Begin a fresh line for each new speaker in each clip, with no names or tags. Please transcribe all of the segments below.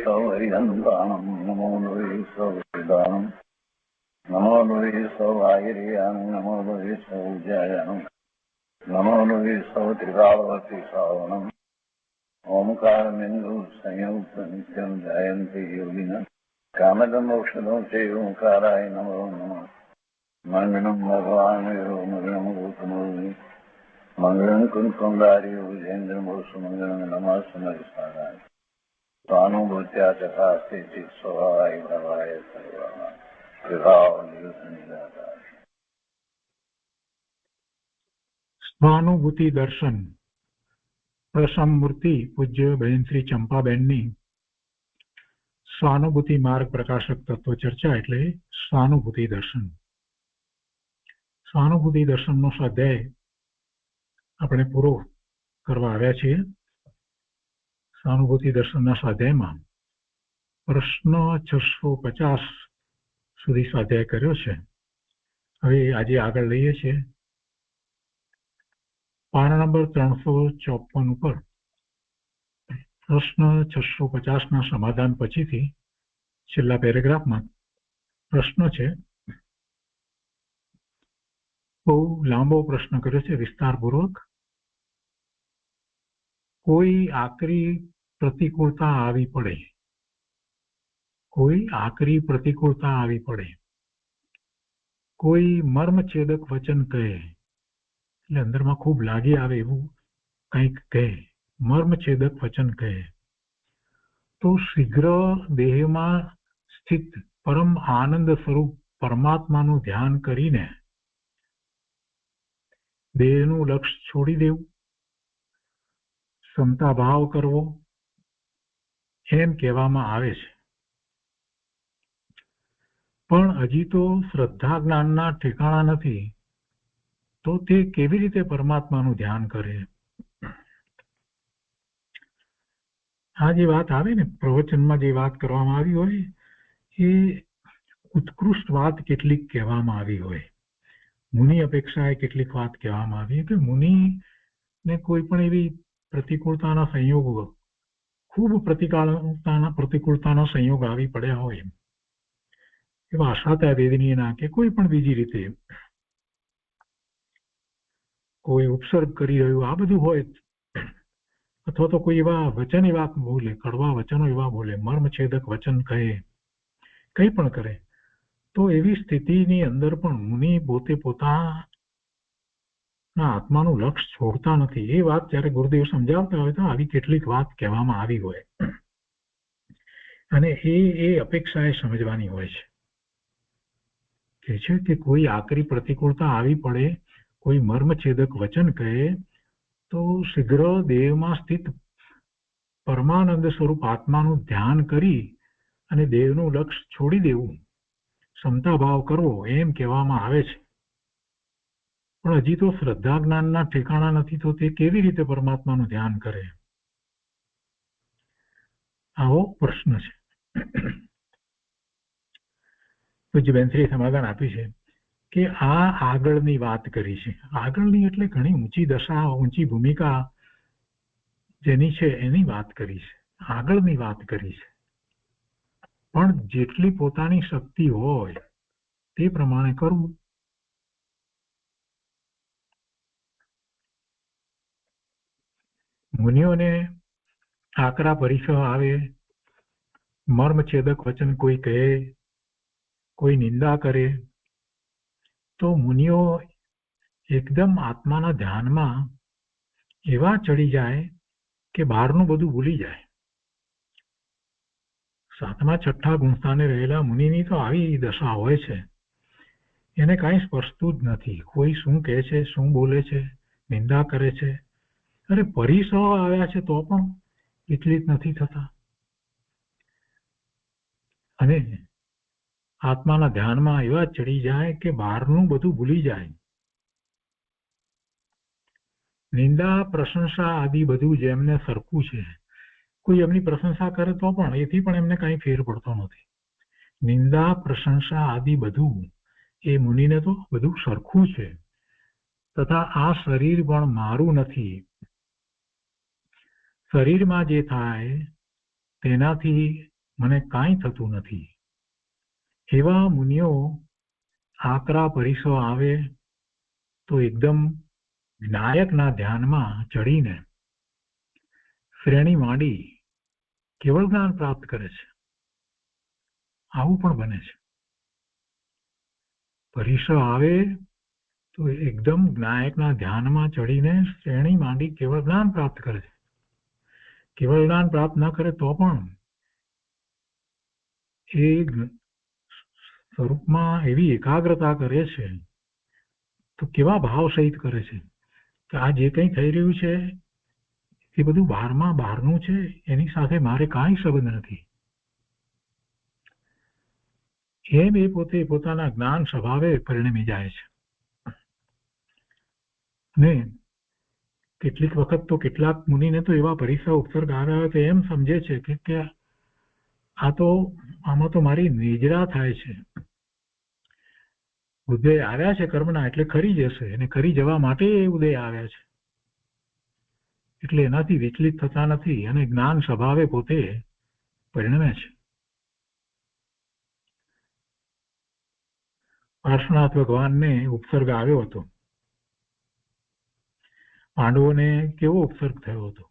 સૌરિયંતાણમ નમો લોહી સૌદાનમ નમો લોહી સૌવાયરિયાન નમો લોહી સૌજયાન નમો લોહી સૌત્રિકાળવતી શ્રાવણમ ઓમકાર બિંદુ સંયુક્ત નિત્યમ જયંતી યોગિના કામદમ ઔષધો છે ઓંકારાય નમો નમઃ મંગળમ ભગવાન મંગળમ ગૌતમોર્મિ મંગળમ કુંકુંદારી વિજેન્દ્ર મોસુ મંગળમ નમઃ સમયસારાય સ્વાનુભૂત્યા ચકાસ્તે સ્વભાવાય ભવાય સર્વમાં વિભાવ નિદાતા.
સ્વાનુભૂતિ દર્શન પ્રસમ મૂર્તિ પૂજ્ય બહેન શ્રી ચંપાબેનની સ્વાનુભૂતિ માર્ગ પ્રકાશક તત્વ ચર્ચા એટલે સ્વાનુભૂતિ દર્શન. સ્વાનુભૂતિ દર્શનનો સ્વાધ્યાય આપણે પૂરો કરવા આવ્યા છીએ. સ્વાનુભૂતિ દર્શનના સ્વાધ્યાયમાં પ્રશ્ન 650 સુધી સ્વાધ્યાય કર્યો છે. હવે આજે આગળ લઈએ છીએ પાના નંબર 354 ઉપર પ્રશ્ન 650ના સમાધાન પછીથી છેલ્લા પેરેગ્રાફમાં પ્રશ્ન છે. બહુ લાંબો પ્રશ્ન કર્યો છે વિસ્તારપૂર્વક. કોઈ આકરી પ્રતિકૂળતા આવી પડે, કોઈ આકરી પ્રતિકૂળતા આવી પડે, કોઈ મર્મછેદક વચન કહે, એટલે અંદરમાં ખૂબ લાગી આવે એવું કંઈક કહે, મર્મછેદક વચન કહે, તો શીઘ્ર દેહમાં સ્થિત પરમ આનંદ સ્વરૂપ પરમાત્માનું ધ્યાન કરીને દેહનું લક્ષ્ય છોડી દેવું, ક્ષમતા ભાવ કરવો, એમ કહેવામાં આવે છે. પણ હજી તો શ્રદ્ધા જ્ઞાનના ઠેકાણા નથી, તો તે કેવી રીતે પરમાત્માનું ધ્યાન કરે? આ જે વાત આવે ને, પ્રવચનમાં જે વાત કરવામાં આવી હોય એ ઉત્કૃષ્ટ વાત કેટલીક કહેવામાં આવી હોય, મુનિ અપેક્ષાએ કેટલીક વાત કહેવામાં આવી કે મુનિને કોઈ પણ એવી પ્રતિકૂળતાના સંયોગો, ખૂબ પ્રતિકૂળતાના સંયોગ આવી પડ્યા હોય, એવા અસાતા વેદનીયના કે કોઈ પણ બીજી રીતે કોઈ ઉપસર્ગ કરી રહ્યું આ બધું હોય, અથવા તો કોઈ એવા વચન એવા બોલે, કડવા વચનો એવા બોલે, મર્મછેદક વચન કહે, કંઈ પણ કરે, તો એવી સ્થિતિની અંદર પણ મુનિ પોતે પોતાના આત્માનું લક્ષ્ય છોડતા નથી. એ વાત જ્યારે ગુરુદેવ સમજાવતા હોય તો આવી કેટલીક વાત કહેવામાં આવી હોય, અને એ અપેક્ષાએ સમજવાની હોય છે કે કોઈ આકરી પ્રતિકૂળતા આવી પડે, કોઈ મર્મછેદક વચન કહે, તો શીઘ્ર દેહમાં સ્થિત પરમાનંદ સ્વરૂપ આત્માનું ધ્યાન કરી અને દેહનું લક્ષ્ય છોડી દેવું, ક્ષમતા ભાવ કરવો, એમ કહેવામાં આવે છે. પણ હજી તો શ્રદ્ધા જ્ઞાનના ઠેકાણા નથી, તો તે કેવી રીતે પરમાત્માનું ધ્યાન કરે? આવો પ્રશ્ન છે. પૂજ્યબેનશ્રીએ સમાધાન આપ્યું છે કે આ આગળની વાત કરી છે. આગળની એટલે ઘણી ઊંચી દશા, ઊંચી ભૂમિકા જેની છે એની વાત કરી છે, આગળની વાત કરી છે. પણ જેટલી પોતાની શક્તિ હોય તે પ્રમાણે કરવું. મુનિઓને આકરા પરીક્ષા આવે, મર્મછેદક વચન કોઈ કહે, કોઈ નિંદા કરે, તો મુનિઓ એકદમ આત્માના ધ્યાનમાં એવા ચડી જાય કે બહારનું બધું ભૂલી જાય. 7મા 6ઠા ગુણસ્થાને રહેલા મુનિની તો આવી દશા હોય છે, એને કાંઈ સ્પર્શતું જ નથી. કોઈ શું કહે છે, શું બોલે છે, નિંદા કરે છે, અરે પરીક્ષો આવ્યા છે તો પણ વિચલિત નથી થતા, અને આત્માના ધ્યાનમાં એવા ચડી જાય કે બહારનું બધું ભૂલી જાય. નિંદા પ્રશંસા આદિ બધું જેમને સરખું છે, કોઈ એમની પ્રશંસા કરે તો પણ એથી પણ એમને કાંઈ ફેર પડતો નથી. નિંદા પ્રશંસા આદિ બધું એ મુનિને તો બધું સરખું છે, તથા આ શરીર પણ મારું નથી. શરીરમાં જે થાય તેનાથી મને કાંઈ થતું નથી. એવા મુનિઓ આકરા પરિસો આવે તો એકદમ જ્ઞાયકના ધ્યાનમાં ચડીને શ્રેણી માંડી કેવળ જ્ઞાન પ્રાપ્ત કરે છે. આવું પણ બને છે. પરિસો આવે તો એકદમ જ્ઞાયકના ધ્યાનમાં ચડીને શ્રેણી માંડી કેવળ જ્ઞાન પ્રાપ્ત કરે છે. કેવળ જ્ઞાન પ્રાપ્ત ન કરે તો પણ એ સ્વરૂપમાં એવી એકાગ્રતા કરે છે, તો કેવા ભાવ સહિત કરે છે કે આ જે કંઈ થઈ રહ્યું છે એ બધું બહારનું છે, એની સાથે મારે કાંઈ સંબંધ નથી. એમ એ પોતે પોતાના જ્ઞાન સ્વભાવે પરિણમી જાય છે. ને કેટલીક વખત તો કેટલાક મુનિને તો એવા પરિસર ઉપસર્ગ આવ્યા તો એમ સમજે છે કે આમાં તો મારી નિજરા થાય છે. ઉદય આવ્યા છે કર્મના એટલે ખરી જશે, અને ખરી જવા માટે ઉદય આવ્યા છે, એટલે એનાથી વિચલિત થતા નથી અને જ્ઞાન સ્વભાવે પોતે પરિણમે છે. પાર્શ્વનાથ ભગવાનને ઉપસર્ગ આવ્યો હતો. પાંડવોને કેવો ઉપસર્ગ થયો હતો?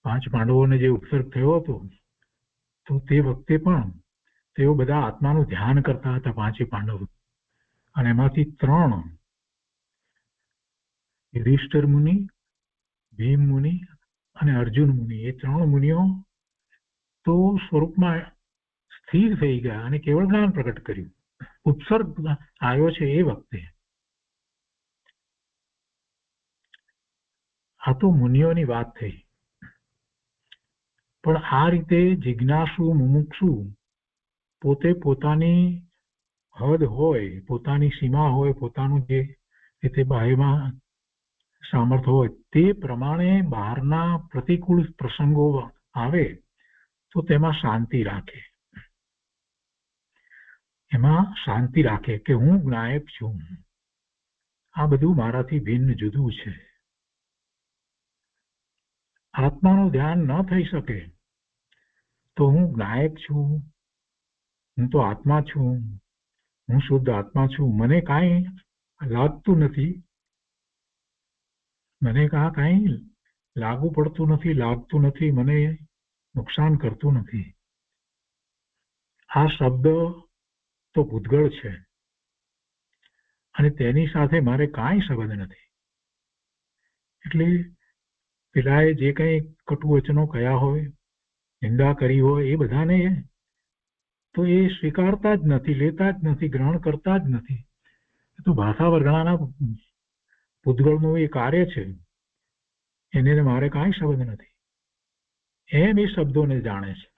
5 પાંડવોને જે ઉપસર્ગ થયો હતો તો તે વખતે પણ તેઓ બધા આત્માનું ધ્યાન કરતા હતા, 5 પાંડવો, અને એમાંથી 3 યુધિષ્ઠિર મુનિ, ભીમ મુનિ અને અર્જુન મુનિ, એ 3 મુનિઓ તો સ્વરૂપમાં સ્થિર થઈ ગયા અને કેવળ જ્ઞાન પ્રગટ કર્યું. ઉપસર્ગ આવ્યો છે એ વખતે. આ તો મુનિઓની વાત થઈ. પણ આ રીતે જિજ્ઞાસુ મુમુક્ષુ પોતે પોતાની હદ હોય, પોતાની સીમા હોય, પોતાનું જે રીતે બાહ્યમાં સામર્થ્ય હોય તે પ્રમાણે બહારના પ્રતિકૂળ પ્રસંગો આવે તો તેમાં શાંતિ રાખે. એમાં શાંતિ રાખે કે હું જ્ઞાયક છું, આ બધું મારાથી ભિન્ન જુદું છે. આત્માનું ધ્યાન ન થઈ શકે તો હું જ્ઞાયક છું, હું તો આત્મા છું, હું શુદ્ધ આત્મા છું, મને કાંઈ લાગતું નથી, મને કાંઈ લાગુ પડતું નથી, લાગતું નથી, મને નુકસાન કરતું નથી. આ શબ્દ તો ભૂતગળ છે અને તેની સાથે મારે કાંઈ સંબંધ નથી. એટલે પેલાએ જે કંઈ કટુ વચનો કહ્યા હોય, નિંદા કરી હોય, એ બધાને તો એ સ્વીકારતા જ નથી, લેતા જ નથી, ગ્રહણ કરતા જ નથી. એ તો ભાષા વર્ગણાના ભૂતગળનું એ કાર્ય છે, એને મારે કાંઈ સંબંધ નથી, એમ એ શબ્દોને જાણે છે.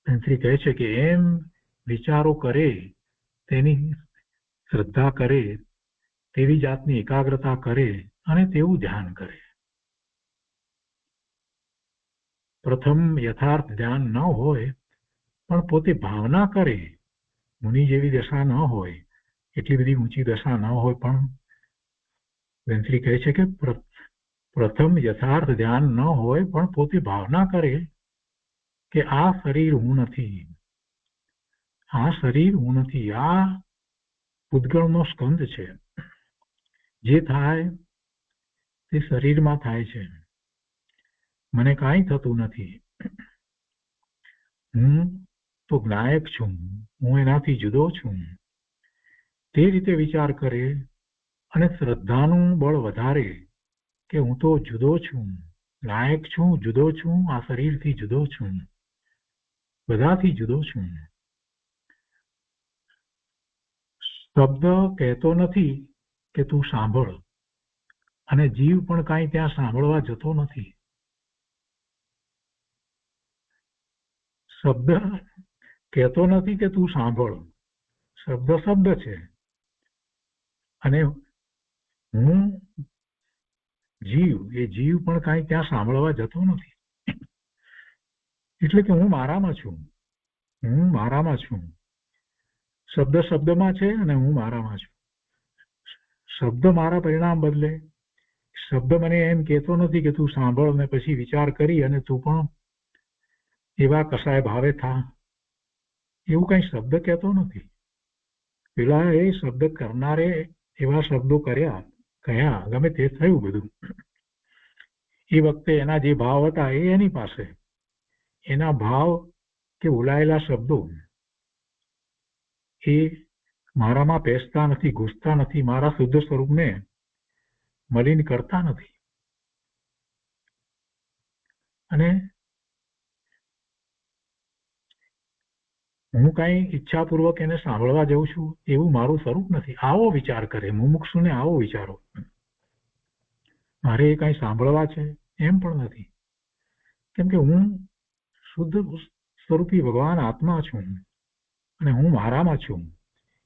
શ્રી કહે છે કે એમ વિચારો કરે, તેની શ્રદ્ધા કરે, તેવી જાતની એકાગ્રતા કરે અને તેવું ધ્યાન કરે. પ્રથમ યથાર્થ ધ્યાન ન હોય પણ પોતે ભાવના કરે, મુનિ જેવી દશા ન હોય, એટલી બધી ઊંચી દશા ન હોય, પણ વેન્સરી કહે છે કે પ્રથમ યથાર્થ ધ્યાન ન હોય પણ પોતે ભાવના કરે કે આ શરીર હું નથી, આ શરીર હું નથી, આ પૂતગળનો સ્કંદ છે, જે થાય તે શરીરમાં થાય છે, મને કાંઈ થતું નથી, હું તો જ્ઞાયક છું, હું એનાથી જુદો છું. તે રીતે વિચાર કરે અને શ્રદ્ધાનું બળ વધારે કે હું તો જુદો છું, જ્ઞાયક છું, જુદો છું, આ શરીરથી જુદો છું, બધાથી જુદો છું. શબ્દ કહેતો નથી કે તું સાંભળ, અને જીવ પણ કાંઈ ત્યાં સાંભળવા જતો નથી. શબ્દ કહેતો નથી કે તું સાંભળ, શબ્દ શબ્દ છે, અને હું જીવ, એ જીવ પણ કાંઈ ત્યાં સાંભળવા જતો નથી. એટલે કે હું મારામાં છું, હું મારામાં છું. શબ્દ શબ્દમાં છે અને હું મારામાં છું. શબ્દ મારા પરિણામ બદલે, શબ્દ મને એમ કહેતો નથી કે તું સાંભળ ને પછી વિચાર કરી અને તું પણ એવા કસાય ભાવે થા, એવું કઈ શબ્દ કહેતો નથી. પેલા એ શબ્દ કરનારે એવા શબ્દો કહ્યા, ગમે તે થયું બધું. એ વખતે એના જે ભાવ હતા એ એની પાસે, એના ભાવ કે બોલાયેલા શબ્દો એ મારામાં પેસતા નથી, ઘૂસતા નથી, મારા શુદ્ધ સ્વરૂપને મલિન કરતા નથી. અને હું કઈ ઈચ્છાપૂર્વક એને સાંભળવા જઉં છું એવું મારું સ્વરૂપ નથી. આવો વિચાર કરે મુમુક્ષુને, આવો વિચારો. મારે એ કઈ સાંભળવા છે એમ પણ નથી, કેમ કે હું શુદ્ધ સ્વરૂપી ભગવાન આત્મા છું અને હું મારામાં છું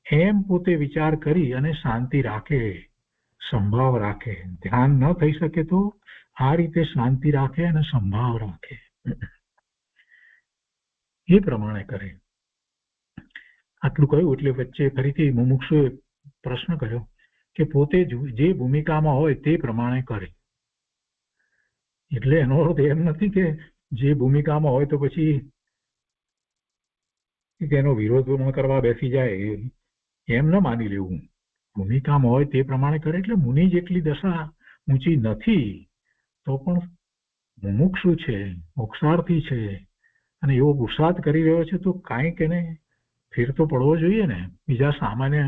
એમ પોતે વિચાર કરી અને શાંતિ રાખે, સંભાવ રાખે. ધ્યાન ન થઈ શકે તો આ રીતે શાંતિ રાખે અને સંભાવ રાખે, એ પ્રમાણે કરે. આટલું કહ્યું એટલે વચ્ચે ફરીથી મુમુક્ષુએ પ્રશ્ન કર્યો કે પોતે જે ભૂમિકામાં હોય તે પ્રમાણે કરે. એટલે એનો અર્થ એમ નથી કે જે ભૂમિકામાં હોય તો પછી તેનો વિરોધ ન કરવા બેસી જાય, એમ ન માની લેવું. ભૂમિકામાં હોય તે પ્રમાણે કરે એટલે મુનિ જેટલી દશા ઊંચી નથી તો પણ મુમુક્ષુ છે, મોક્ષાર્થી છે અને એવો પુરુષાર્થ કરી રહ્યો છે તો કાંઈક એને ફેર તો પડવો જોઈએ ને. બીજા સામાન્ય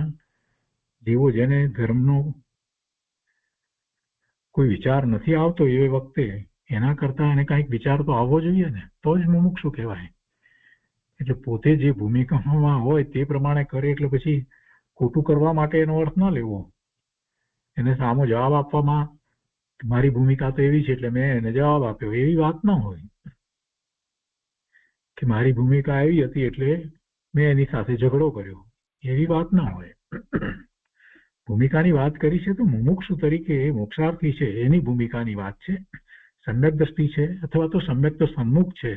જીવો જેને ધર્મનો કોઈ વિચાર નથી આવતો એ વખતે એના કરતા એને કાંઈક વિચાર તો આવવો જોઈએ ને, તો જ મુમુક્ષુ કહેવાય. એટલે પોતે જે ભૂમિકામાં હોય તે પ્રમાણે કરે એટલે પછી ખોટું કરવા માટે એનો અર્થ ન લેવો. એને સામો જવાબ આપવામાં મારી ભૂમિકા તો એવી છે એટલે મેં એને જવાબ આપ્યો, એવી વાત ન હોય. કે મારી ભૂમિકા એવી હતી એટલે મેં એની સાથે ઝઘડો કર્યો, એવી વાત ન હોય. ભૂમિકાની વાત કરી છે તો મુમુક્ષુ તરીકે મોક્ષાર્થી છે એની ભૂમિકાની વાત છે. સમ્યક દ્રષ્ટિ છે અથવા તો સમ્યક તો સન્મુખ છે,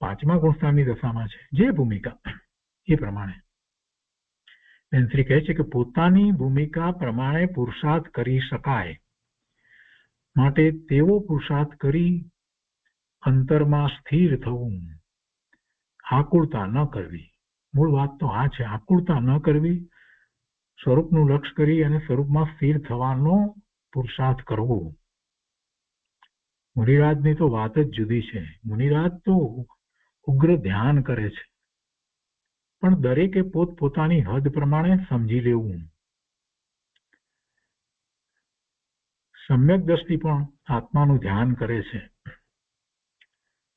પાંચમા ગુણસ્થાનની દશામાં છે, જે ભૂમિકા એ પ્રમાણે. શ્રી કહે છે કે પોતાની ભૂમિકા પ્રમાણે પુરુષાર્થ કરી શકાય માટે તેવો પુરુષાર્થ કરી અંતરમાં સ્થિર થવું, આકુળતા ન કરવી. મૂળ વાત તો આ છે, આકુળતા ન કરવી, સ્વરૂપનું લક્ષ્ય કરી અને સ્વરૂપમાં સ્થિર થવાનો પુરુષાર્થ કરવો. મુનિરાજની તો વાત જ જુદી છે. મુનિરાજ તો ઉગ્ર ધ્યાન કરે છે, પણ દરેકે પોતપોતાની હદ પ્રમાણે સમજી લેવું. સમ્યક દ્રષ્ટિ પણ આત્માનું ધ્યાન કરે છે,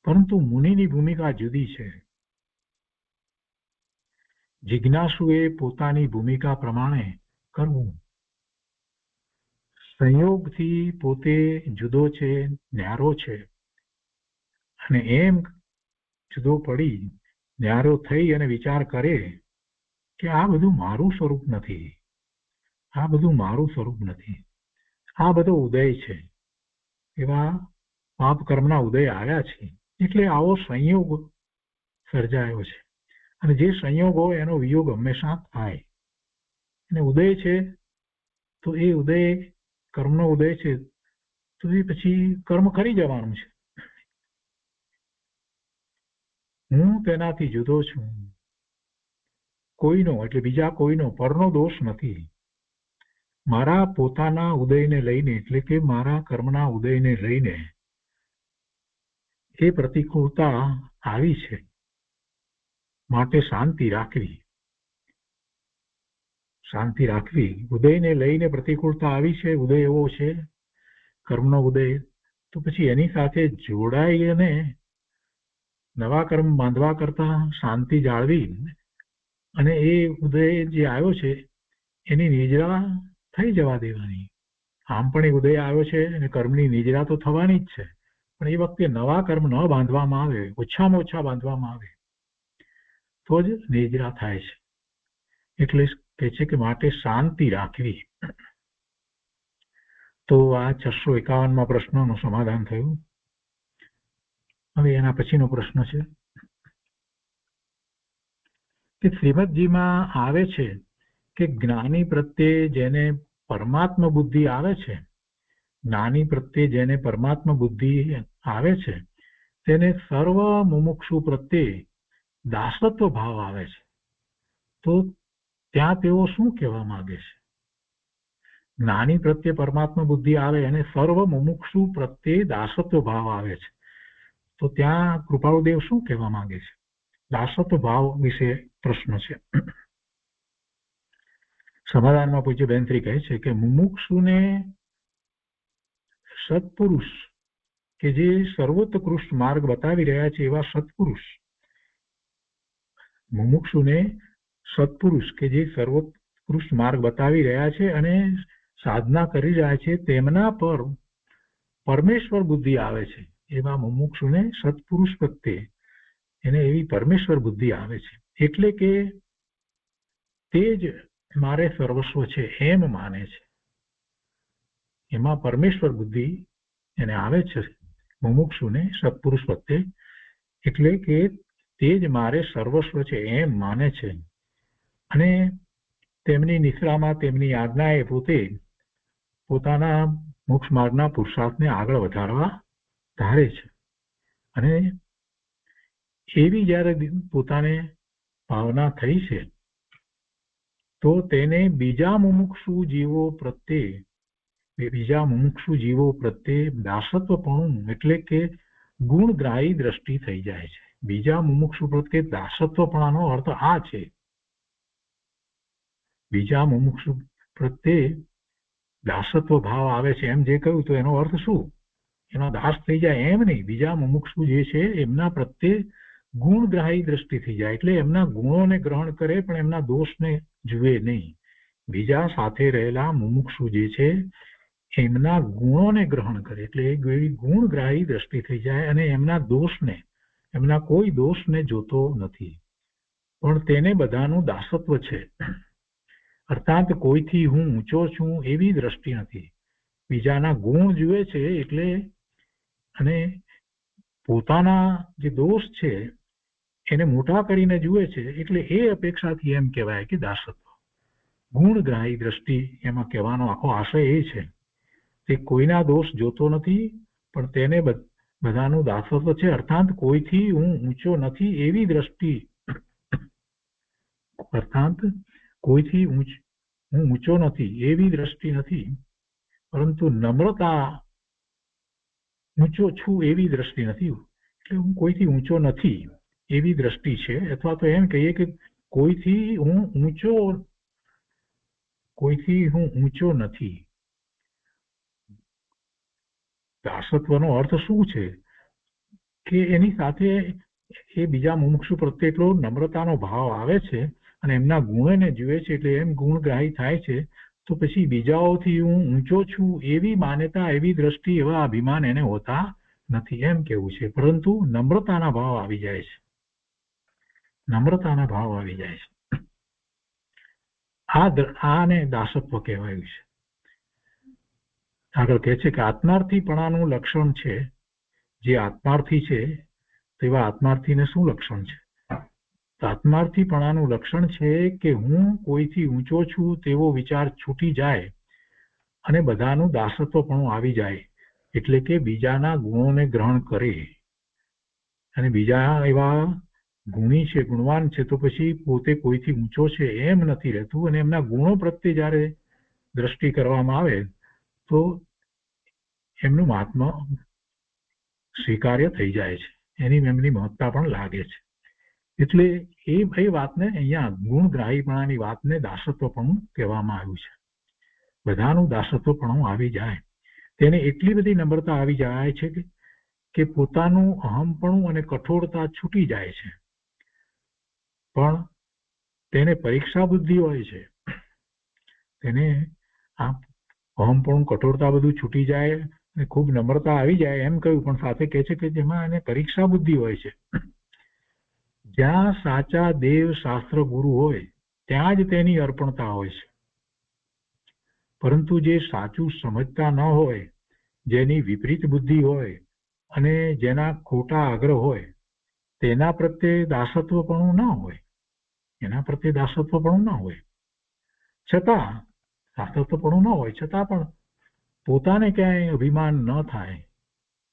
પરંતુ મુનિની ભૂમિકા જુદી છે. જિજ્ઞાસુએ પોતાની ભૂમિકા પ્રમાણે કરવું. સંયોગથી પોતે જુદો છે, ન્યારો છે, અને એમ જુદો પડી ન્યારો થઈ અને વિચાર કરે કે આ બધું મારું સ્વરૂપ નથી, આ બધું મારું સ્વરૂપ નથી, આ બધો ઉદય છે, એવા પાપ કર્મના ઉદય આવ્યા છે એટલે આવો સંયોગ સર્જાયો છે. અને જે સંયોગ હોય એનો વિયોગ હંમેશા થાય. અને ઉદય છે તો એ ઉદય કર્મનો ઉદય છે તો એ પછી કર્મ કરી જવાનું છે. હું તેનાથી જુદો છું, કોઈનો એટલે બીજા કોઈનો પરનો દોષ નથી. મારા પોતાના ઉદયને લઈને એટલે કે મારા કર્મના ઉદયને લઈને એ પ્રતિકૂળતા આવી છે, માટે શાંતિ રાખવી. શાંતિ રાખવી. ઉદયને લઈને પ્રતિકૂળતા આવી છે, ઉદય એવો છે કર્મનો ઉદય, તો પછી એની સાથે જોડાઈ અને નવા કર્મ બાંધવા કરતા શાંતિ જાળવી અને એ ઉદય જે આવ્યો છે એની નિજરા થઈ જવા દેવાની. આમ પણ એ ઉદય આવ્યો છે અને કર્મની નિજરા તો થવાની જ છે, પણ એ વખતે નવા કર્મ ન બાંધવામાં આવે, ઓછામાં ઓછા બાંધવામાં આવે તો જ નિજરા થાય છે. એટલે કહે છે કે માટે શાંતિ રાખવી. તો આ 651માં પ્રશ્નનું સમાધાન થયું. હવે એના પછીનો પ્રશ્ન છે કે શ્રીમદજીમાં આવે છે કે જ્ઞાની પ્રત્યે જેને પરમાત્મા બુદ્ધિ આવે છે જ્ઞાની પ્રત્યે જેને પરમાત્મા બુદ્ધિ આવે છે તેને સર્વ મુમુક્ષુ પ્રત્યે દાસત્વ ભાવ આવે છે. તો ત્યાં તેઓ શું કહેવા માંગે છે? જ્ઞાની પ્રત્યે પરમાત્મા બુદ્ધિ આવે અને સર્વ મુમુક્ષુ પ્રત્યે દાસત્વ ભાવ આવે છે. તો ત્યાં કૃપાળુદેવ શું કહેવા માંગે છે? દાસત્વ ભાવ વિશે પ્રશ્ન છે. સમાધાનમાં પૂજ્ય બેનશ્રી કહે છે કે મુમુક્ષુને સત્પુરુષ કે જે સર્વોત્કૃષ્ટ માર્ગ બતાવી રહ્યા છે એવા સત્પુરુષ, મુમુક્ષુને સત્પુરુષ કે જે સર્વોત્કૃષ્ટ માર્ગ બતાવી રહ્યા છે અને સાધના કરી રહ્યા છે તેમના પર પરમેશ્વર બુદ્ધિ આવે છે. એવા મુમુક્ષુને સત્પુરુષ પ્રત્યે એને એવી પરમેશ્વર બુદ્ધિ આવે છે. એટલે કે તે જ મારે સર્વસ્વ છે એમ માને છે. એમાં પરમેશ્વર બુદ્ધિ એને આવે છે મુમુક્ષુને સત્પુરુષ પ્રત્યે, એટલે કે તે જ મારે સર્વસ્વ છે એમ માને છે. અને તેમની નિશ્રામાં તેમની આજ્ઞાએ પોતે પોતાના મોક્ષ માર્ગના પુરુષાર્થને આગળ વધારવા ધારે છે. અને એવી જ્યારે પોતાને ભાવના થઈ છે તો તેને બીજા મુમુક્ષુ જીવો પ્રત્યે દાસત્વપણું એટલે કે ગુણગ્રાહી દ્રષ્ટિ થઈ જાય છે. બીજા મુમુક્ષુ પ્રત્યે દાસત્વપણાનો અર્થ આ છે. બીજા મુમુક્ષુ પ્રત્યે દાસત્વ ભાવ આવે છે એમ જે કહ્યું તો એનો અર્થ શું? એનો દાસ થઈ જાય એમ નહીં. બીજા મુમુક્ષુ જે છે એમના પ્રત્યે ગુણગ્રાહી દ્રષ્ટિ થઈ જાય, એટલે એમના ગુણોને ગ્રહણ કરે પણ એમના દોષને જુએ નહીં. બીજા સાથે રહેલા મુમુક્ષુ જે છે એમના ગુણોને ગ્રહણ કરે, એટલે એ ગુણગ્રાહી દ્રષ્ટિ થઈ જાય અને એમના દોષને, એમના કોઈ દોષને જોતો નથી. પણ તેને બધાનું દાસત્વ છે, અર્થાત કોઈથી હું ઊંચો છું એવી દ્રષ્ટિ નથી. બીજાના ગુણ જુએ છે એટલે, અને પોતાના જે દોષ છે એને મોટા કરીને જુએ છે, એટલે એ અપેક્ષાથી એમ કહેવાય કે દાસત્વ. ગુણગ્રાહી દ્રષ્ટિ એમાં કહેવાનો આખો આશય એ છે. તે કોઈના દોષ જોતો નથી પણ તેને બધાનું દાસત્વ છે, અર્થાત કોઈથી હું ઊંચો નથી એવી દ્રષ્ટિ, અર્થાત કોઈથી હું ઊંચો નથી એવી દ્રષ્ટિ નથી, પરંતુ નમ્રતા ઊંચો છું એવી દ્રષ્ટિ નથી. એટલે હું કોઈથી ઊંચો નથી એવી દ્રષ્ટિ છે. અથવા તો એમ કહીએ કે કોઈથી હું ઊંચો નથી. દાસત્વનો અર્થ શું છે કે એની સાથે એ બીજા મુમુક્ષુ પ્રત્યે એટલો નમ્રતાનો ભાવ આવે છે અને એમના ગુણોને જુએ છે, એટલે એમ ગુણગ્રાહી થાય છે. તો પછી બીજાઓથી હું ઊંચો છું એવી માન્યતા, એવી દ્રષ્ટિ, એવા અભિમાન એને હોતા નથી એમ કેવું છે. પરંતુ નમ્રતાના ભાવ આવી જાય છે, નમ્રતાના ભાવ આવી જાય છે. આને દાસત્વ કહેવાયું છે. આગળ કહે છે કે આત્માર્થીપણાનું લક્ષણ છે, જે આત્માર્થી છે તેવા આત્માર્થીને શું લક્ષણ છે? આત્માર્થીપણાનું લક્ષણ છે કે હું કોઈથી ઊંચો છું તેવો વિચાર છૂટી જાય અને બધાનું દાસત્વપણું આવી જાય, એટલે કે બીજાના ગુણોને ગ્રહણ કરે. અને બીજા એવા ગુણી છે, ગુણવાન છે, તો પછી પોતે કોઈથી ઊંચો છે એમ નથી રહેતું. અને એમના ગુણો પ્રત્યે જ્યારે દ્રષ્ટિ કરવામાં આવે તો એમનું મહાત્મા સ્વીકાર્ય થઈ જાય છે, એમની મહત્તા પણ લાગે છે. એટલે એ વાતને અહીંયા ગુણગ્રાહીપણાની વાતને દાસત્વપણું કહેવામાં આવ્યું છે. બધાનું દાસત્વપણું આવી જાય, તેને એટલી બધી નમ્રતા આવી જાય છે કે પોતાનું અહમપણું અને કઠોરતા છૂટી જાય છે. પણ તેને પરીક્ષા બુદ્ધિ હોય છે, તેને આ અહમપણું, કઠોરતા બધું છૂટી જાય અને ખૂબ નમ્રતા આવી જાય એમ કહ્યું, પણ સાથે કહે છે કે જેમાં એને પરીક્ષા બુદ્ધિ હોય છે. જ્યાં સાચા દેવ શાસ્ત્ર ગુરુ હોય ત્યાં જ તેની અર્પણતા હોય છે. પરંતુ જે સાચું સમજતા ન હોય, જેની વિપરીત બુદ્ધિ હોય અને જેના ખોટા આગ્રહ હોય, તેના પ્રત્યે દાસત્વપણું ન હોય. એના પ્રત્યે દાસત્વપણું ન હોય છતાં, દાસત્વપણું ન હોય છતાં પણ પોતાને ક્યાંય અભિમાન ન થાય,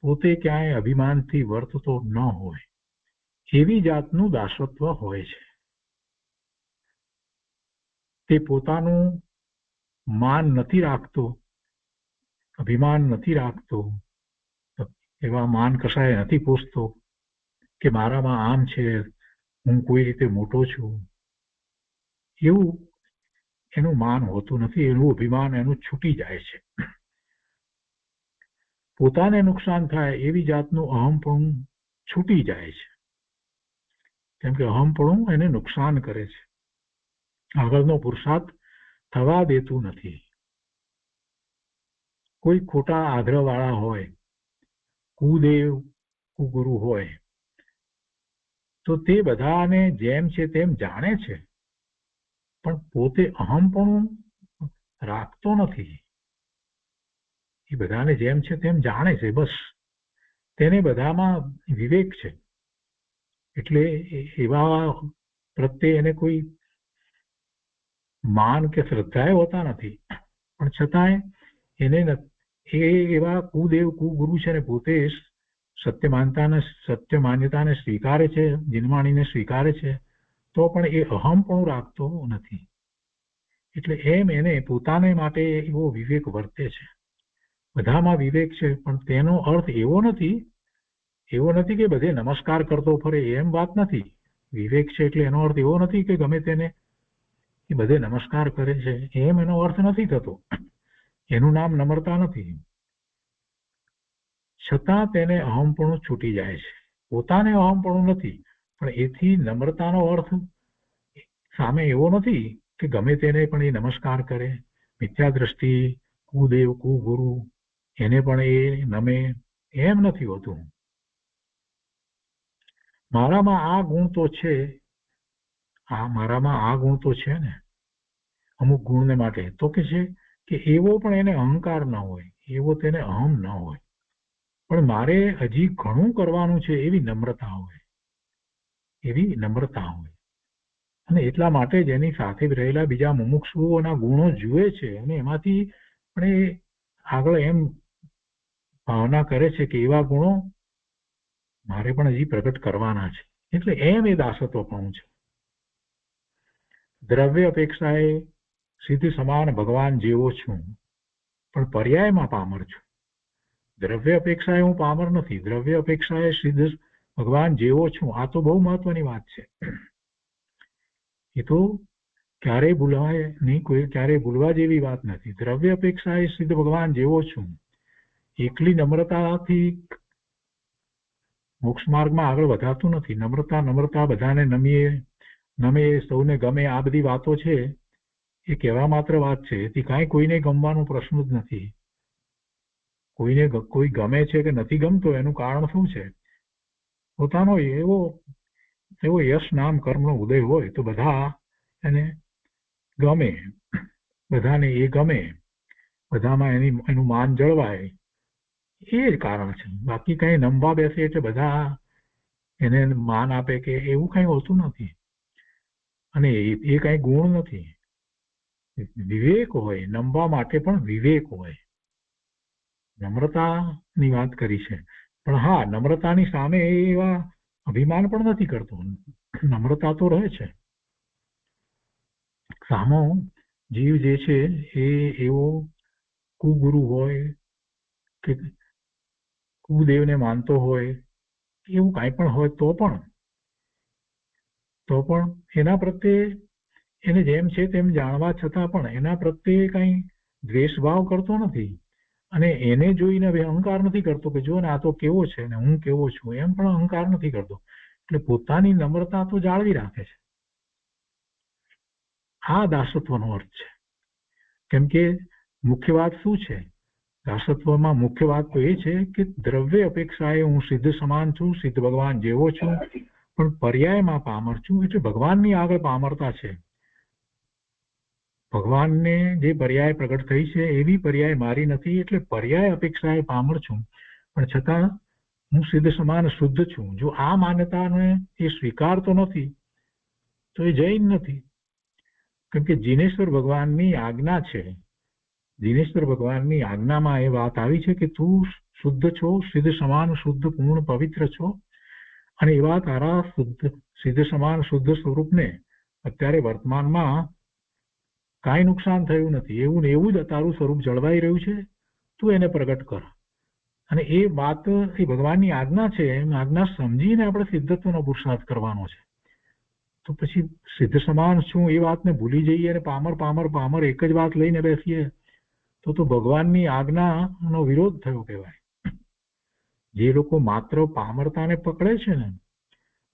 પોતે ક્યાંય અભિમાનથી વર્તતો ન હોય, એવી જાતનું દાસત્વ હોય છે. તે પોતાનું માન નથી રાખતો, અભિમાન નથી રાખતો, એવા માન કશાય નથી પૂછતો કે મારામાં આમ છે, હું કોઈ રીતે મોટો છું, એવું એનું માન હોતું નથી. એનું અભિમાન એનું છૂટી જાય છે. પોતાને નુકસાન થાય એવી જાતનું અહમપણું છૂટી જાય છે, કેમ કે અહમપણું એને નુકસાન કરે છે, આગળનો પુરુષાર્થ થવા દેતું નથી. કોઈ ખોટા આગ્રહવાળા હોય, કુદેવ કુગુરુ હોય, તો તે બધાને જેમ છે તેમ જાણે છે, પણ પોતે અહમપણું રાખતો નથી. એ બધાને જેમ છે તેમ જાણે છે, બસ તેને બધામાં વિવેક છે, એટલે એવા પ્રત્યે એને કોઈ માન કે શ્રદ્ધા હોતા નથી. પણ છતાંય એને એવા કુદેવ કુગુરુ છે ને પોતે સત્ય માન્યતાને સ્વીકારે છે, જીનવાણીને સ્વીકારે છે, તો પણ એ અહમપણું રાખતો નથી. એટલે એમ એને પોતાને માટે એવો વિવેક વર્તે છે. બધામાં વિવેક છે, પણ તેનો અર્થ એવો નથી કે બધે નમસ્કાર કરતો ફરે, એમ વાત નથી. વિવેક છે એટલે એનો અર્થ એવો નથી કે ગમે તેને એ બધે નમસ્કાર કરે છે, એમ એનો અર્થ નથી થતો. એનું નામ નમ્રતા નથી. છતાં તેને અહમપણું છૂટી જાય છે. પોતાને અહમપણું નથી, પણ એથી નમ્રતાનો અર્થ સામે એવો નથી કે ગમે તેને પણ એ નમસ્કાર કરે, મિથ્યા દ્રષ્ટિ, કુદેવ કુગુરુ એને પણ એ નમે, એમ નથી હોતું. મારામાં આ ગુણ તો છે, મારામાં આ ગુણ તો છે ને, અમુક ગુણને માટે તો કે છે કે એવો પણ એને અહંકાર ન હોય, એવો તેને અહમ ન હોય, પણ મારે હજી ઘણું કરવાનું છે, એવી નમ્રતા હોય. અને એટલા માટે જ એની સાથે રહેલા બીજા મુમુક્ષુઓના ગુણો જુએ છે, અને એમાંથી પણ એ આગળ એમ ભાવના કરે છે કે એવા ગુણો મારે પણ હજી પ્રગટ કરવાના છે. એટલે એમ એ દાસત્વપણું છે. દ્રવ્ય અપેક્ષાએ સિદ્ધ સમાન ભગવાન જેવો છું, પણ પર્યાયમાં પામર છું. દ્રવ્ય અપેક્ષાએ હું પામર નથી, દ્રવ્ય અપેક્ષાએ સિદ્ધ ભગવાન જેવો છું. આ તો બહુ મહત્વની વાત છે. એ તો ક્યારેય ભૂલવાય નહીં, ક્યારેય ભૂલવા જેવી વાત નથી. દ્રવ્ય અપેક્ષાએ સિદ્ધ ભગવાન જેવો છું. એકલી નમ્રતાથી મોક્ષ માર્ગમાં આગળ વધાતું નથી. નમ્રતા બધાને નમે, સૌને ગમે, આ બધી વાતો છે એ કહેવા માત્ર વાત છે. એથી કાંઈ કોઈને ગમવાનો પ્રશ્ન જ નથી. કોઈને કોઈ ગમે છે કે નથી ગમતો એનું કારણ શું છે? પોતાનો એવો યશ નામ કર્મનો ઉદય હોય તો બધા એને ગમે, બધાને એ ગમે, બધામાં એનું માન જળવાય, એ જ કારણ છે. બાકી કઈ નમવા બેસે એટલે બધા એને માન આપે કે એવું કઈ હોતું નથી. અને એ કઈ ગુણ નથી. વિવેક હોય, નમવા માટે પણ વિવેક હોય. નમ્રતાની વાત કરી છે, પણ હા, નમ્રતાની સામે એવા અભિમાન પણ નથી કરતો. નમ્રતા તો રહે છે. સામો જીવ જે છે એ એવો કુગુરુ હોય કે કુદેવને માનતો હોય, એવું કાંઈ પણ હોય તો પણ એના પ્રત્યે એને જેમ છે તેમ જાણવા છતાં પણ એના પ્રત્યે કઈ દ્વેષભાવ કરતો નથી. અને એને જોઈને અહંકાર નથી કરતો કે જો ને આ તો કેવો છે ને હું કેવો છું, એમ પણ અહંકાર નથી કરતો. એટલે પોતાની નમ્રતા તો જાળવી રાખે છે. આ દાસત્વનો અર્થ છે. કેમ કે મુખ્ય વાત શું છે? દાસત્વમાં મુખ્ય વાત તો એ છે કે દ્રવ્ય અપેક્ષાએ હું સિદ્ધ સમાન છું, સિદ્ધ ભગવાન જેવો છું, પણ પર્યાયમાં પામર છું. એટલે ભગવાનની આગળ પામરતા છે. ભગવાનને જે પર્યાય પ્રગટ થઈ છે એવી પર્યાય મારી નથી. એટલે પર્યાય અપેક્ષાએ પામર છું, પણ છતાં હું સિદ્ધ સમાન શુદ્ધ છું. જો આ માન્યતાને એ સ્વીકારતો નથી તો એ જૈન નથી. કેમ કે જીનેશ્વર ભગવાનની આજ્ઞા છે દિનેશ્વર ભગવાનની આજ્ઞામાં એ વાત આવી છે કે તું શુદ્ધ છો, સિદ્ધ સમાન શુદ્ધ પૂર્ણ પવિત્ર છો, અને એવા તારા શુદ્ધ સિદ્ધ સમાન શુદ્ધ સ્વરૂપને અત્યારે વર્તમાનમાં કાંઈ નુકસાન થયું નથી, એવું ને એવું જ તારું સ્વરૂપ જળવાઈ રહ્યું છે, તું એને પ્રગટ કર. અને એ વાત એ ભગવાનની આજ્ઞા છે, એમ આજ્ઞા સમજીને આપણે સિદ્ધત્વનો પુરુષાર્થ કરવાનો છે. તો પછી સિદ્ધ સમાન છું એ વાતને ભૂલી જઈએ અને પામર પામર પામર એક જ વાત લઈને બેસીએ તો ભગવાનની આજ્ઞાનો વિરોધ થયો કહેવાય. જે લોકો માત્ર પામરતાને પકડે છે ને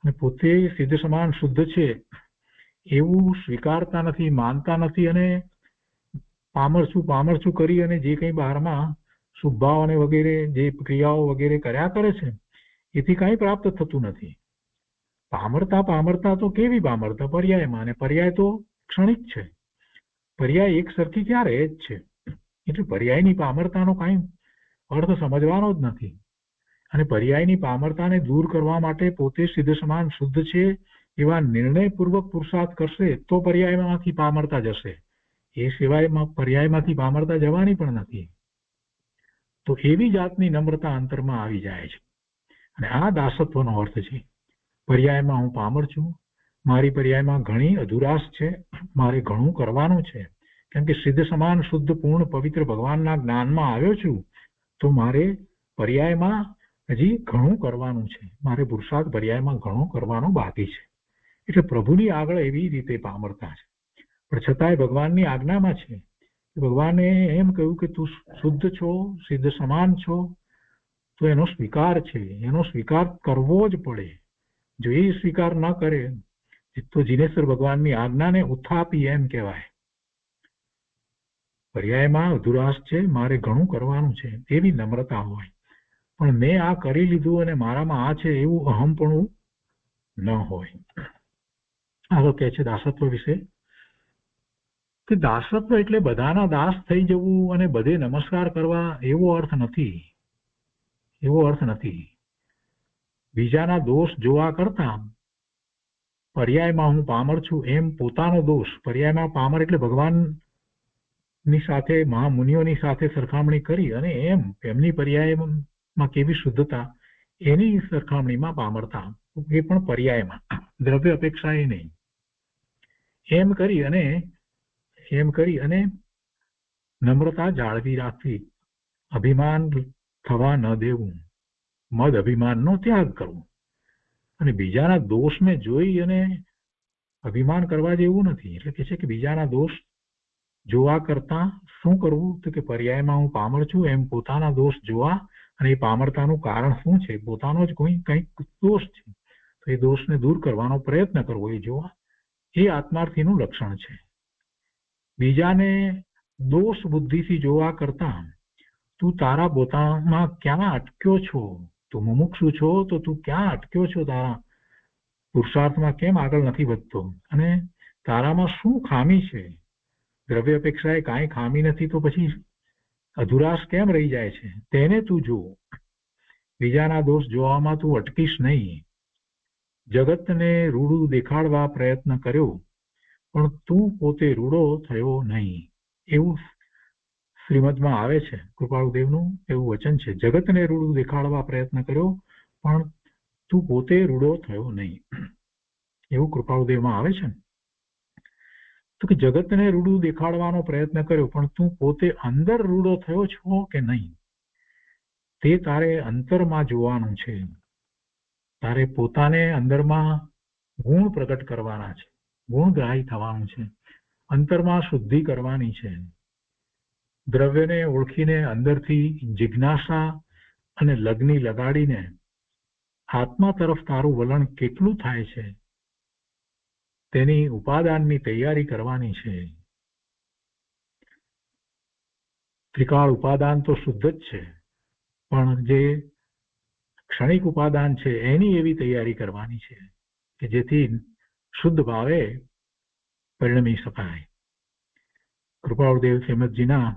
અને પોતે સિદ્ધ સમાન શુદ્ધ છે એવું સ્વીકારતા નથી, માનતા નથી, અને પામર છું કરી અને જે કંઈ બહારમાં શુભભાવ અને વગેરે જે ક્રિયાઓ વગેરે કર્યા કરે છે એથી કાંઈ પ્રાપ્ત થતું નથી. પામરતા તો કેવી પામરતા? પર્યાયમાં, અને પર્યાય તો ક્ષણિક છે. પર્યાય એક સરખી ક્યાં રહે જ છે, એટલે પર્યાયની પામરતાનો કાંઈ અર્થ સમજવાનો જ નથી. અને પર્યાયની પામરતાને દૂર કરવા માટે પોતે સિદ્ધ સમાન શુદ્ધ છે એવા નિર્ણયપૂર્વક પુરુષાર્થ કરશે તો પર્યાયમાંથી પામરતા જશે. એ સિવાય પર્યાયમાંથી પામરતા જવાની પણ નથી. તો એવી જાતની નમ્રતા અંતરમાં આવી જાય છે, અને આ દાસત્વનો અર્થ છે. પર્યાયમાં હું પામર છું, મારી પર્યાયમાં ઘણી અધુરાશ છે, મારે ઘણું કરવાનું છે, કેમ કે સિદ્ધ સમાન શુદ્ધ પૂર્ણ પવિત્ર ભગવાનના જ્ઞાનમાં આવ્યો છું, તો મારે પર્યાયમાં હજી ઘણું કરવાનું છે, મારે પુરુષાર્થ પર્યાયમાં ઘણો કરવાનો બાકી છે. એટલે પ્રભુની આગળ એવી રીતે પામરતા છે, પણ છતાંય ભગવાનની આજ્ઞામાં છે. ભગવાને એમ કહ્યું કે તું શુદ્ધ છો, સિદ્ધ સમાન છો, તો એનો સ્વીકાર છે, એનો સ્વીકાર કરવો જ પડે. જો એ સ્વીકાર ન કરે તો જીનેશ્વર ભગવાનની આજ્ઞાને ઉથાપી એમ કહેવાય. પર્યાયમાં અધુરાશ છે, મારે ઘણું કરવાનું છે, એવી નમ્રતા હોય. પણ મેં આ કરી લીધું અને મારામાં આ છે એવું અહમપણું ન હોય. આગળ કહે છે દાસત્વ વિશે કે દાસત્વ એટલે બધાના દાસ થઈ જવું અને બધે નમસ્કાર કરવા એવો અર્થ નથી. એવો અર્થ નથી. બીજાના દોષ જોવા કરતા પર્યાયમાં હું પામર છું એમ પોતાનો દોષ, પર્યાયમાં પામર એટલે ભગવાનની સાથે મહામુનિઓની સાથે સરખામણી કરી અને એમ એમની પર્યાયમાં કેવી શુદ્ધતા એની સરખામણીમાં પામરતા, એ પણ પર્યાયમાં, દ્રવ્ય અપેક્ષા એ નહીં. એમ કરી અને નમ્રતા જાળવી રાખવી, અભિમાન થવા ન દેવું, મદ અભિમાનનો ત્યાગ કરવો. અને બીજાના દોષને જોઈ અને અભિમાન કરવા જેવું નથી. એટલે કે છે કે બીજાના દોષ જોવા કરતા શું કરવું, તો કે પર્યાયમાં હું પામર છું એમ પોતાના દોષ જોવા, અને એ પામરતાનું કારણ શું છે, પોતાનો જ કંઈક દોષ છે, તો એ દોષને દૂર કરવાનો પ્રયત્ન કરવો, એ જોવા, એ આત્માર્થીનું લક્ષણ છે. બીજાને દોષ બુદ્ધિથી જોવા કરતા તું તારા પોતામાં ક્યાં અટક્યો છો, તું મુમુક્ષુ છો તો તું ક્યાં અટક્યો છો, તારા પુરુષાર્થમાં કેમ આગળ નથી વધતો, અને તારામાં શું ખામી છે. દ્રવ્ય અપેક્ષાએ કાંઈ ખામી નથી તો પછી અધુરાશ કેમ રહી જાય છે, તેને તું જો. બીજાના દોષ જોવામાં તું અટકીશ નહીં. જગતને રૂડું દેખાડવા પ્રયત્ન કર્યો પણ તું પોતે રૂડો થયો નહીં, એવું શ્રીમદમાં આવે છે. કૃપાળુદેવનું એવું વચન છે, જગતને રૂડું દેખાડવા પ્રયત્ન કર્યો પણ તું પોતે રૂડો થયો નહીં, એવું કૃપાળુદેવમાં આવે છે. તો કે જગતને રૂડું દેખાડવાનો પ્રયત્ન કર્યો પણ તું પોતે અંદર રૂડો થયો છો કે નહીં, તે તારે અંતરમાં જોવાનું છે. તારે પોતાને અંદરમાં ગુણ પ્રગટ કરવાના છે, ગુણગ્રાહી થવાનું છે, અંતરમાં શુદ્ધિ કરવાની છે. દ્રવ્યને ઓળખીને અંદરથી જિજ્ઞાસા અને લગ્ની લગાડીને આત્મા તરફ તારું વલણ કેટલું થાય છે તેની ઉપાદાનની તૈયારી કરવાની છે. ત્રિકાળ ઉપાદાન તો શુદ્ધ જ છે, પણ જે ક્ષણિક ઉપાદાન છે એની એવી તૈયારી કરવાની છે કે જેથી શુદ્ધ ભાવે પરિણમી શકાય. કૃપાળુદેવ શ્રીમદજીના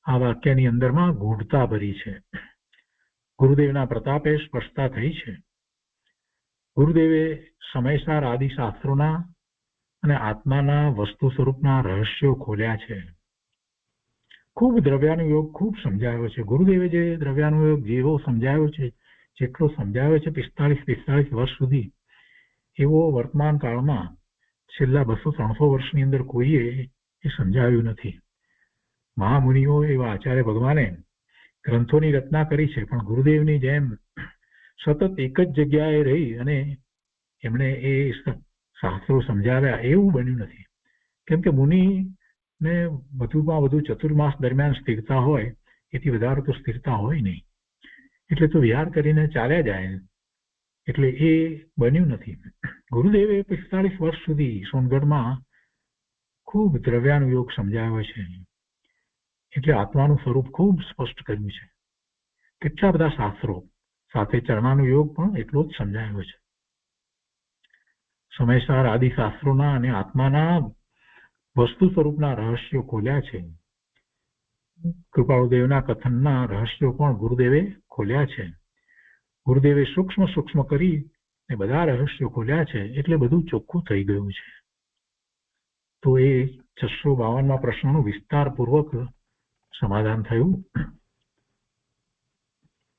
આ વાક્યની અંદરમાં ગૂઢતા ભરી છે. ગુરુદેવના પ્રતાપે સ્પષ્ટતા થઈ છે. ગુરુદેવે સમયસાર આદિ શાસ્ત્રોના અને આત્માના વસ્તુ સ્વરૂપના રહસ્યો ખોલ્યા છે. ખૂબ દ્રવ્યાનુયોગ ખૂબ સમજાયો છે. ગુરુદેવે જે દ્રવ્યાનુયોગ જેવો સમજાયો છે, જેટલો સમજાયો છે 45 વર્ષ સુધી, એવો વર્તમાન કાળમાં છેલ્લા 200-300 વર્ષની અંદર કોઈએ એ સમજાવ્યું નથી. મહામુનિઓ એવા આચાર્ય ભગવાને ગ્રંથોની રચના કરી છે, પણ ગુરુદેવની જેમ સતત એક જ જગ્યાએ રહી અને એમણે એ શાસ્ત્રો સમજાવ્યા એવું બન્યું નથી. કેમ કે મુનિ ને વધુમાં વધુ ચતુર્માસ દરમિયાન સ્થિરતા હોય, એથી વધારે તો સ્થિરતા હોય નહીં, એટલે તો વિહાર કરીને ચાલ્યા જાય, એટલે એ બન્યું નથી. ગુરુદેવે 45 વર્ષ સુધી સોનગઢમાં ખૂબ દ્રવ્યાનુયોગ સમજાવ્યો છે, એટલે આત્માનું સ્વરૂપ ખૂબ સ્પષ્ટ કર્યું છે. કેટલા બધા શાસ્ત્રો સાથે ચરણાનુયોગ પણ એટલો જ સમજાયો છે. સમયસાર આદિ શાસ્ત્રોના અને આત્માના વસ્તુ સ્વરૂપના રહસ્યો ખોલ્યા છે. કૃપાળુદેવના કથનના રહસ્યો પણ ગુરુદેવે ખોલ્યા છે. ગુરુદેવે સૂક્ષ્મ કરી ને બધા રહસ્યો ખોલ્યા છે, એટલે બધું ચોખ્ખું થઈ ગયું છે. તો એ 652માં પ્રશ્નનું વિસ્તારપૂર્વક સમાધાન થયું.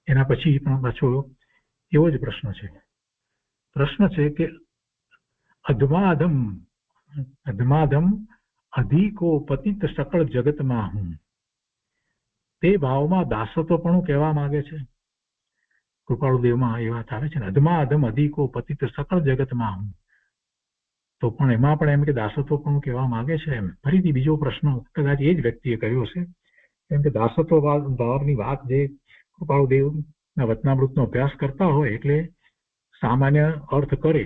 એના પછી પણ પાછો એવો જ પ્રશ્ન છે. પ્રશ્ન છે કે અધમાધમ અધિકો પતિત સકળ જગતમાં હું, તે ભાવમાં દાસત્વ પણ કહેવા માંગે છે. કૃપાળુદેવમાં એ વાત આવે છે ને, અધમાધમ અધિકો પતિત સકળ જગતમાં હું, તો પણ એમાં પણ એમ કે દાસત્વ પણ કહેવા માંગે છે. એમ ફરીથી બીજો પ્રશ્ન કદાચ એ જ વ્યક્તિએ કર્યો છે, કેમ કે દાસત્વ ભાવની વાત જે કૃપાળુદેવના વચનામૃતનો અભ્યાસ કરતા હોય એટલે સામાન્ય અર્થ કરે,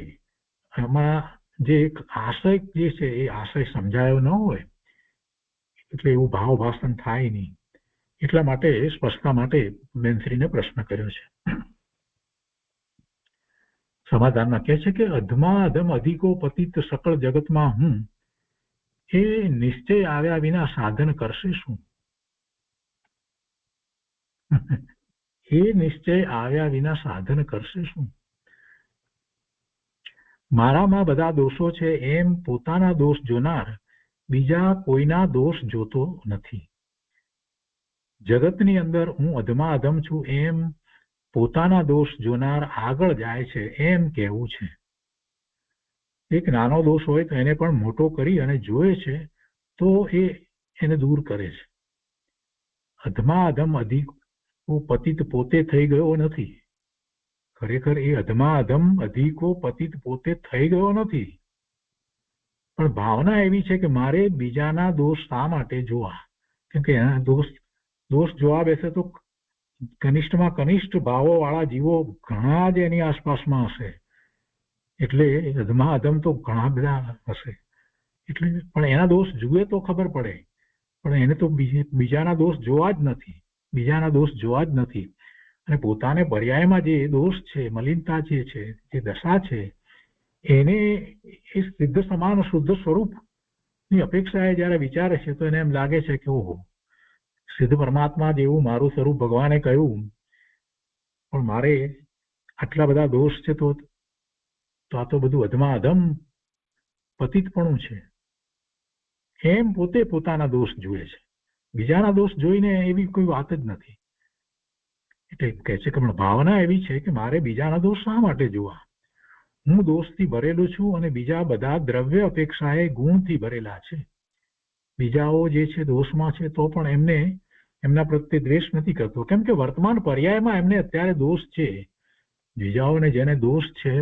એમાં જે એક આશય જે છે એ આશય સમજાયો ન હોય એટલે એવું ભાવ ભાષણ થાય નહીં. એટલા માટે સ્પષ્ટતા માટે બેનશ્રીને પ્રશ્ન કર્યો છે. સમાધાનમાં કહે છે કે અધમાધમ અધિકો પતિત સકળ જગતમાં હું, એ નિશ્ચય આવ્યા વિના સાધન કરશે શું? એ નિશ્ચય આવ્યા વિના સાધન કરશે શું? મારામાં બધા દોષો છે એમ પોતાના દોષ જોનાર બીજા કોઈના દોષ જોતો નથી. જગતની અંદર હું અધમાધમ છું એમ પોતાના દોષ જોનાર આગળ જાય છે એમ કહેવું છે. એક નાનો દોષ હોય તો એને પણ મોટો કરી અને જોવે છે તો એને દૂર કરે છે. અધમાધમ અધિક પતિત પોતે થઈ ગયો નથી. ખરેખર એ અધમાધમ અધિકો પતિત પોતે થઈ ગયો નથી, પણ ભાવના એવી છે કે મારે બીજાના દોષ શા માટે જોવા? કેમ કે એના દોષ જોવા બેસે તો કનિષ્ઠમાં કનિષ્ઠ ભાવો વાળા જીવો ઘણા જ એની આસપાસમાં હશે, એટલે અધમાધમ તો ઘણા બધા હશે. એટલે પણ એના દોષ જુએ તો ખબર પડે, પણ એને તો બીજાના દોષ જોવા જ નથી, બીજાના દોષ જોવા જ નથી. અને પોતાને પર્યાયમાં જે દોષ છે, મલિનતા જે છે, જે દશા છે, એને એ સિદ્ધ સમાન શુદ્ધ સ્વરૂપની અપેક્ષાએ જયારે વિચારે છે તો એને એમ લાગે છે કે ઓહો, સિદ્ધ પરમાત્મા જેવું મારું સ્વરૂપ ભગવાને કહ્યું, પણ મારે આટલા બધા દોષ છે તો આ તો બધું અધમાધમ પતિતપણું છે એમ પોતે પોતાના દોષ જુએ છે. બીજાના દોષ જોઈને એવી કોઈ વાત જ નથી. એટલે કહે છે કે ભાવના એવી છે કે મારે બીજાના દોષ શા માટે જોવા? હું દોષથી ભરેલું છું અને બીજા બધા દ્રવ્ય અપેક્ષાએ ગુણથી ભરેલા છે. બીજાઓ જે છે દોષમાં છે તો પણ એમના પ્રત્યે દ્વેષ નથી કરતો, કેમ કે વર્તમાન પર્યાયમાં એમને અત્યારે દોષ છે. બીજાઓને જેને દોષ છે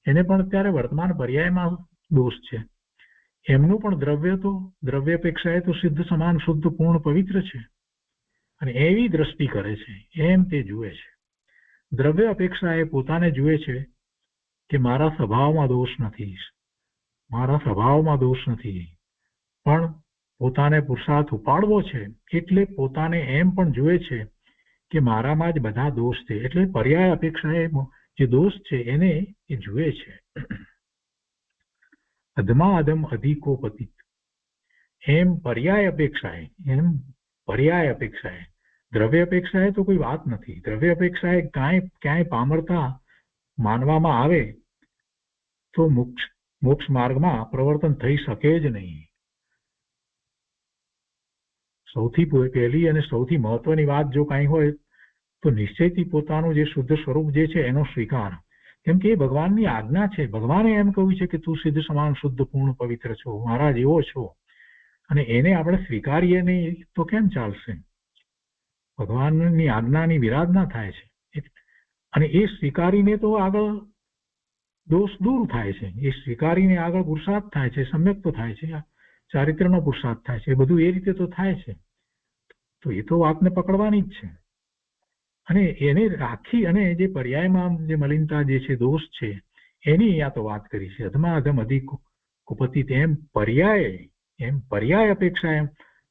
એને પણ અત્યારે વર્તમાન પર્યાયમાં દોષ છે. એમનું પણ દ્રવ્ય અપેક્ષાએ તો સિદ્ધ સમાન શુદ્ધ પૂર્ણ પવિત્ર છે, અને એવી દ્રષ્ટિ કરે છે એમ તે જુએ છે. દ્રવ્ય અપેક્ષા એ પોતાને જુએ છે કે મારા સ્વભાવમાં દોષ નથી, પણ પોતાને પુરુષાર્થ ઉપાડવો છે એટલે પોતાને એમ પણ જુએ છે કે મારામાં જ બધા દોષ છે. એટલે પર્યાય અપેક્ષાએ જે દોષ છે એને એ જુએ છે. અધમાધમ અધિકો પતિત એમ પર્યાય અપેક્ષાએ દ્રવ્ય અપેક્ષાએ તો કોઈ વાત નથી. દ્રવ્ય અપેક્ષાએ ક્યાંય પામરતા માનવામાં આવે તો મોક્ષ માર્ગમાં પ્રવર્તન થઈ શકે જ નહીં. સૌથી પહેલી અને સૌથી મહત્વની વાત જો કાંઈ હોય તો નિશ્ચયથી પોતાનું જે શુદ્ધ સ્વરૂપ જે છે એનો સ્વીકાર. કેમ કે એ ભગવાનની આજ્ઞા છે. ભગવાને એમ કહ્યું છે કે તું સિદ્ધ સમાન શુદ્ધ પૂર્ણ પવિત્ર છો, મારા જેવો છો, અને એને આપણે સ્વીકારીએ નહીં તો કેમ ચાલશે? ભગવાનની આજ્ઞાની વિરાધના થાય છે અને એ સ્વીકારીને તો આગળ દોષ દૂર થાય છે, એ સ્વીકારીને આગળ પુરુષાર્થ થાય છે, સમ્યક તો થાય છે, ચારિત્રનો પુરુષાર્થ થાય છે, એ બધું એ રીતે તો થાય છે. તો એ તો વાતને પકડવાની જ છે અને એને રાખી અને જે પર્યાયમાં જે મલિનતા જે છે, દોષ છે, એની અહીંયા તો વાત કરી છે. અધમા અધમ અધિક કુપતિ એમ પર્યાય અપેક્ષા એમ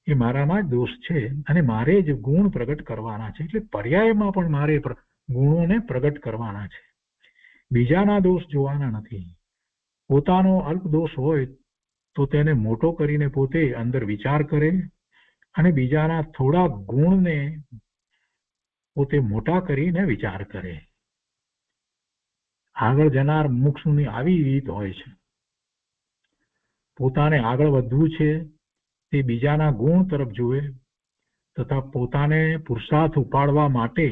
એ મારામાં જ દોષ છે અને મારે જ ગુણ પ્રગટ કરવાના છે. એટલે પર્યાયમાં પણ મારે ગુણોને પ્રગટ કરવાના છે, બીજાના દોષ જોવાના નથી. પોતાનો અલ્પ દોષ હોય તો તેને મોટો કરીને પોતે અંદર વિચાર કરે અને બીજાના થોડા ગુણને પોતે મોટા કરીને વિચાર કરે. આગળ જનાર મુક્ષની આવી રીત હોય છે. પોતાને આગળ વધવું છે તે બીજાના ગુણ તરફ જુએ તથા પોતાને પુરુષાર્થ ઉપાડવા માટે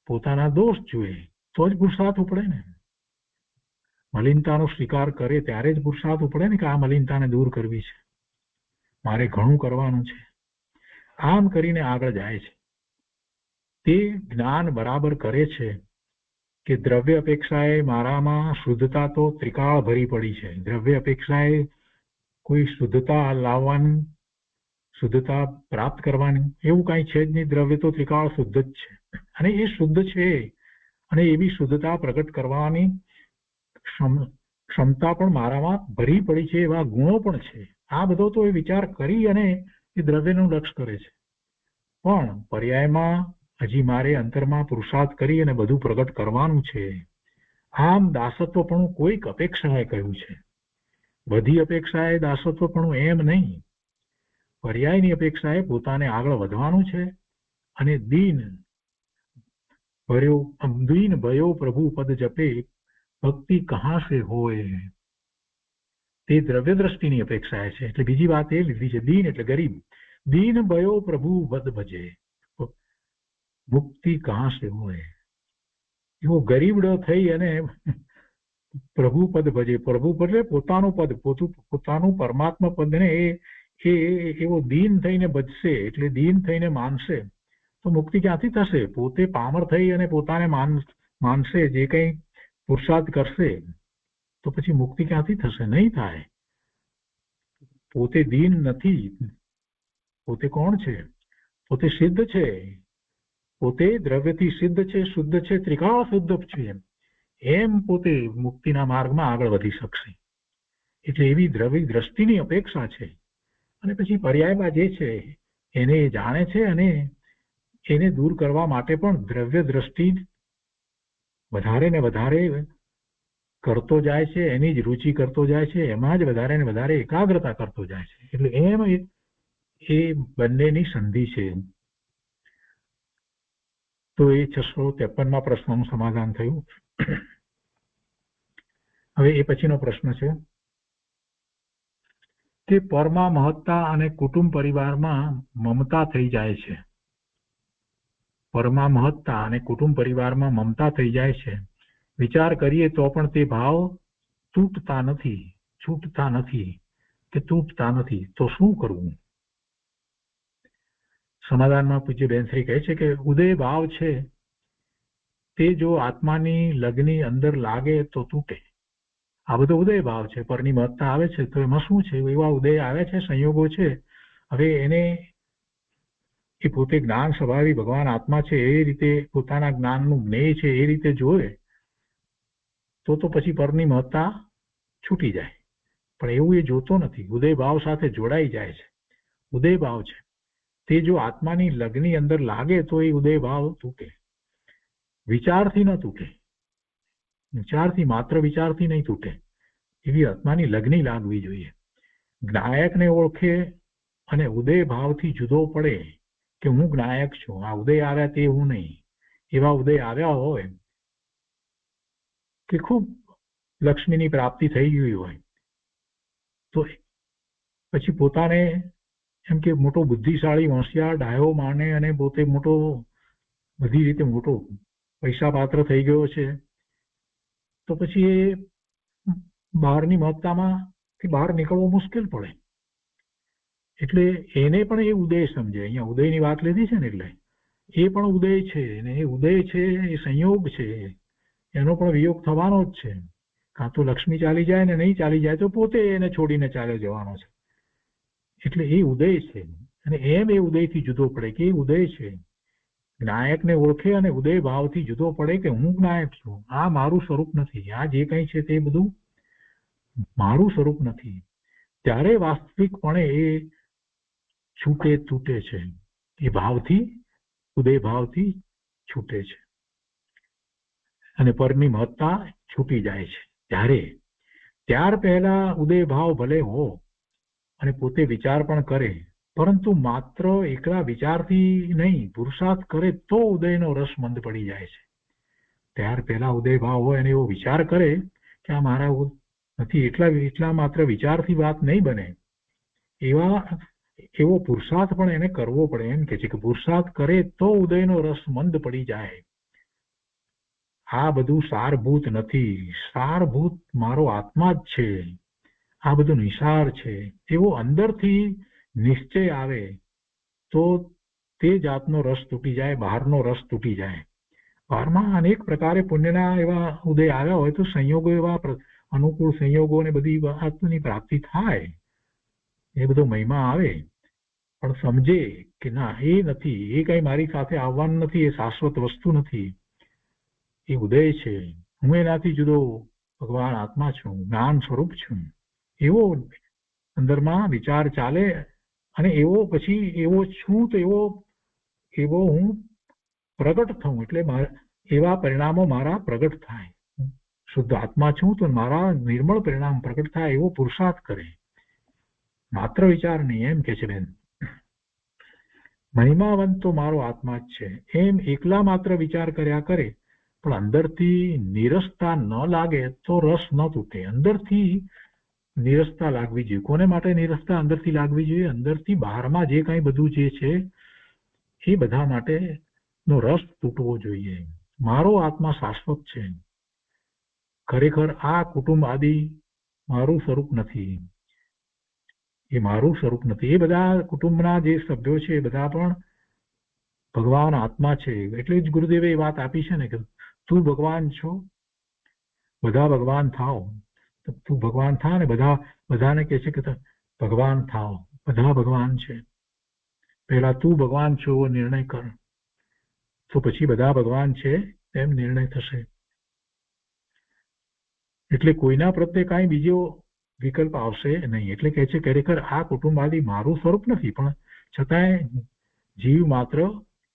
પોતાના દોષ જુએ તો જ પુરુષાર્થ ઉપડે ને. મલિનતાનો સ્વીકાર કરે ત્યારે જ પુરુષાર્થ ઉપડે ને કે આ મલિનતાને દૂર કરવી છે, મારે ઘણું કરવાનું છે. આમ કરીને આગળ જાય છે. તે જ્ઞાન બરાબર કરે છે કે દ્રવ્ય અપેક્ષાએ મારામાં શુદ્ધતા તો ત્રિકાળ ભરી પડી છે. દ્રવ્ય અપેક્ષાએ કોઈ શુદ્ધતા લાવવાની, શુદ્ધતા પ્રાપ્ત કરવાની એવું કાંઈ છે જ નહીં. દ્રવ્ય તો ત્રિકાળ શુદ્ધ જ છે અને એ શુદ્ધ છે અને એવી શુદ્ધતા પ્રગટ કરવાની ક્ષમતા પણ મારામાં ભરી પડી છે, એવા ગુણો પણ છે. આ બધો તો એ વિચાર કરી અને એ દ્રવ્યનું લક્ષ્ય કરે છે. પણ પર્યાયમાં હજી મારે અંતરમાં પુરુષાર્થ કરી અને બધું પ્રગટ કરવાનું છે. આમ દાસત્વ પણ કોઈક અપેક્ષાએ કહ્યું છે. બધી અપેક્ષાએ દાસત્વ પણ એમ નહીં. પર્યાયની અપેક્ષાએ પોતાને આગળ વધવાનું છે અને દીન ભયો પ્રભુ પદ જપે ભક્તિ કહા સે હોય, તે દ્રવ્ય દ્રષ્ટિની અપેક્ષા છે. એટલે બીજી વાત એ લીધી છે, દીન એટલે ગરીબ. દીન ભયો પ્રભુ પદ ભજે મુક્તિ કહા સે હોય. એવો ગરીબડો થઈ અને પ્રભુ પદ ભજે. પ્રભુ પદ પોતાનું પદ, પોતાનું પરમાત્મા પદને એવો દીન થઈને ભજશે, એટલે દીન થઈને માનશે તો મુક્તિ ક્યાંથી થશે? પોતે પામર થઈ અને પોતાને માનશે, જે કંઈ પુરુષાર્થ કરશે તો પછી મુક્તિ ક્યાંથી થશે? નહીં થાય. પોતે દીન નથી. પોતે કોણ છે? પોતે સિદ્ધ છે. પોતે દ્રવ્યથી સિદ્ધ છે, શુદ્ધ છે, ત્રિકાળ શુદ્ધ છે. એમ પોતે મુક્તિના માર્ગમાં આગળ વધી શકશે. એટલે એવી દ્રવ્ય દ્રષ્ટિની અપેક્ષા છે. અને પછી પર્યાયમાં જે છે એને જાણે છે અને એને દૂર કરવા માટે પણ દ્રવ્ય દ્રષ્ટિ વધારે ને વધારે કરતો જાય છે, એની જ રુચિ કરતો જાય છે, એમાં જ વધારે ને વધારે એકાગ્રતા કરતો જાય છે. એટલે એમ એ બંનેની સંધિ છે. તો એ 653માં પ્રશ્નનું સમાધાન થયું. હવે એ પછીનો પ્રશ્ન છે કે પરમાં મહત્તા અને કુટુંબ પરિવારમાં મમતા થઈ જાય છે. પરમાં મહત્તા અને કુટુંબ પરિવારમાં મમતા થઈ જાય છે. વિચાર કરીએ તો પણ તે ભાવ છૂટતા નથી. તો શું કરવું? સમાધાનમાં પૂજ્ય બેનશ્રી કહે છે કે ઉદય ભાવ છે તે જો આત્માની લગની અંદર લાગે તો તૂટે. આ બધો ઉદય ભાવ છે. પરની મહત્તા આવે છે તો એમાં શું છે? એવા ઉદય આવે છે, સંયોગો છે. હવે એને એ પોતે જ્ઞાન સ્વભાવી ભગવાન આત્મા છે એ રીતે પોતાના જ્ઞાનનું જ્ઞેય છે એ રીતે જોવે તો પછી પરની મહત્તા છૂટી જાય. પણ એવું એ જોતો નથી. ઉદય ભાવ સાથે જોડાઈ જાય છે. ઉદય ભાવ છે તે જો આત્માની લગની અંદર લાગે તો એ ઉદય ભાવ તૂટે. વિચારથી ન તૂટે. માત્ર વિચારથી નહીં તૂટે. એવી આત્માની લગની લાગવી જોઈએ. જ્ઞાયકને ઓળખે અને ઉદય ભાવથી જુદો પડે કે હું જ્ઞાયક છું, આ ઉદય આવ્યા તે હું નહીં. એવા ઉદય આવ્યા હોય કે ખૂબ લક્ષ્મીની પ્રાપ્તિ થઈ ગઈ હોય તો પછી પોતાને એમ કે મોટો બુદ્ધિશાળી હોશિયાર ડાયો માને અને પોતે મોટો બધી રીતે મોટો પૈસા પાત્ર થઈ ગયો છે, તો પછી એ બહારની મહત્તામાંથી બહાર નીકળવો મુશ્કેલ પડે. એટલે એને પણ એ ઉદય સમજે. અહીંયા ઉદયની વાત લીધી છે ને, એટલે એ પણ ઉદય છે, અને એ ઉદય છે એ સંયોગ છે, એનો પણ વિયોગ થવાનો જ છે. કાં તો લક્ષ્મી ચાલી જાય ને નહીં ચાલી જાય તો પોતે એને છોડીને ચાલ્યો જવાનો છે. એટલે એ ઉદય છે, અને એમ એ ઉદયથી જુદો પડે કે એ ઉદય છે. જ્ઞાયકને ઓળખે અને ઉદય ભાવથી જુદો પડે કે હું જ્ઞાયક છું, આ મારું સ્વરૂપ નથી, આ જે કંઈ છે તે બધું મારું સ્વરૂપ નથી. ત્યારે વાસ્તવિકપણે એ છૂટે તૂટે છે, એ ભાવથી ઉદય ભાવથી છૂટે છે અને પરની મહત્તા છૂટી જાય છે. ત્યાર પહેલા ઉદય ભાવ ભલે હો અને પોતે વિચાર પણ કરે, પરંતુ માત્ર એકલા વિચારથી નહીં, પુરુષાર્થ કરે તો ઉદયનો રસ મંદ પડી જાય છે. ત્યાર પહેલા ઉદય ભાવ હોય અને એવો વિચાર કરે કે આ મારા નથી, એટલા માત્ર વિચારથી વાત નહીં બને. એવો પુરુષાર્થ પણ એને કરવો પડે. એમ કે છે કે પુરુષાર્થ કરે તો ઉદયનો રસ મંદ પડી જાય. આ બધું સારભૂત નથી, સારભૂત મારો આત્મા જ છે, આ બધું નિસાર છે. એવો અંદરથી નિશ્ચય આવે તો તે જાતનો રસ તૂટી જાય, બહારનો રસ તૂટી જાય. બહારમાં અનેક પ્રકારે પુણ્યના એવા ઉદય આવ્યા હોય તો સંયોગો એવા અનુકૂળ સંયોગો ને બધી વાતની પ્રાપ્તિ થાય, એ બધો મહિમા આવે. પણ સમજે કે ના, એ નથી, એ કઈ મારી સાથે આવવાનું નથી, એ શાશ્વત વસ્તુ નથી, એ ઉદય છે, હું એનાથી જુદો ભગવાન આત્મા છું, જ્ઞાન સ્વરૂપ છું. એવો અંદરમાં વિચાર ચાલે અને એવો પછી એવો છું તો એવો હું પ્રગટ થઉં, એટલે એવા પરિણામો મારા પ્રગટ થાય. શુદ્ધ આત્મા છું તો મારા નિર્મળ પરિણામ પ્રગટ થાય, એવો પુરુષાર્થ કરે, માત્ર વિચાર નહીં. એમ કે છે બેન, મહિમાવંત તો મારો આત્મા જ છે, એમ એકલા માત્ર વિચાર કર્યા કરે, પણ અંદરથી નિરસતા ન લાગે તો રસ ન તૂટે. અંદરથી નિરસતા લાગવી જોઈએ. કોને માટે નિરસતા અંદરથી લાગવી જોઈએ? અંદરથી બહારમાં જે કાંઈ બધું જે છે એ બધા માટે નો રસ તૂટવો જોઈએ. મારો આત્મા શાશ્વત છે, ખરેખર આ કુટુંબ આદિ મારું સ્વરૂપ નથી, એ મારું સ્વરૂપ નથી. એ બધા કુટુંબના જે સભ્યો છે એ બધા પણ ભગવાન આત્મા છે. એટલે જ ગુરુદેવે એ વાત આપી છે ને કે તું ભગવાન છો, બધા ભગવાન થાવ. તું ભગવાન થા ને બધાને કહે છે કે ભગવાન થાવ, બધા ભગવાન છે. પહેલા તું ભગવાન છો એવો નિર્ણય કર, તો પછી બધા ભગવાન છે એમ નિર્ણય થશે. એટલે કોઈના પ્રત્યે કાંઈ બીજો વિકલ્પ આવશે નહીં. એટલે કહે છે ખરેખર આ કુટુંબ આદિ મારું સ્વરૂપ નથી, પણ છતાંય જીવ માત્ર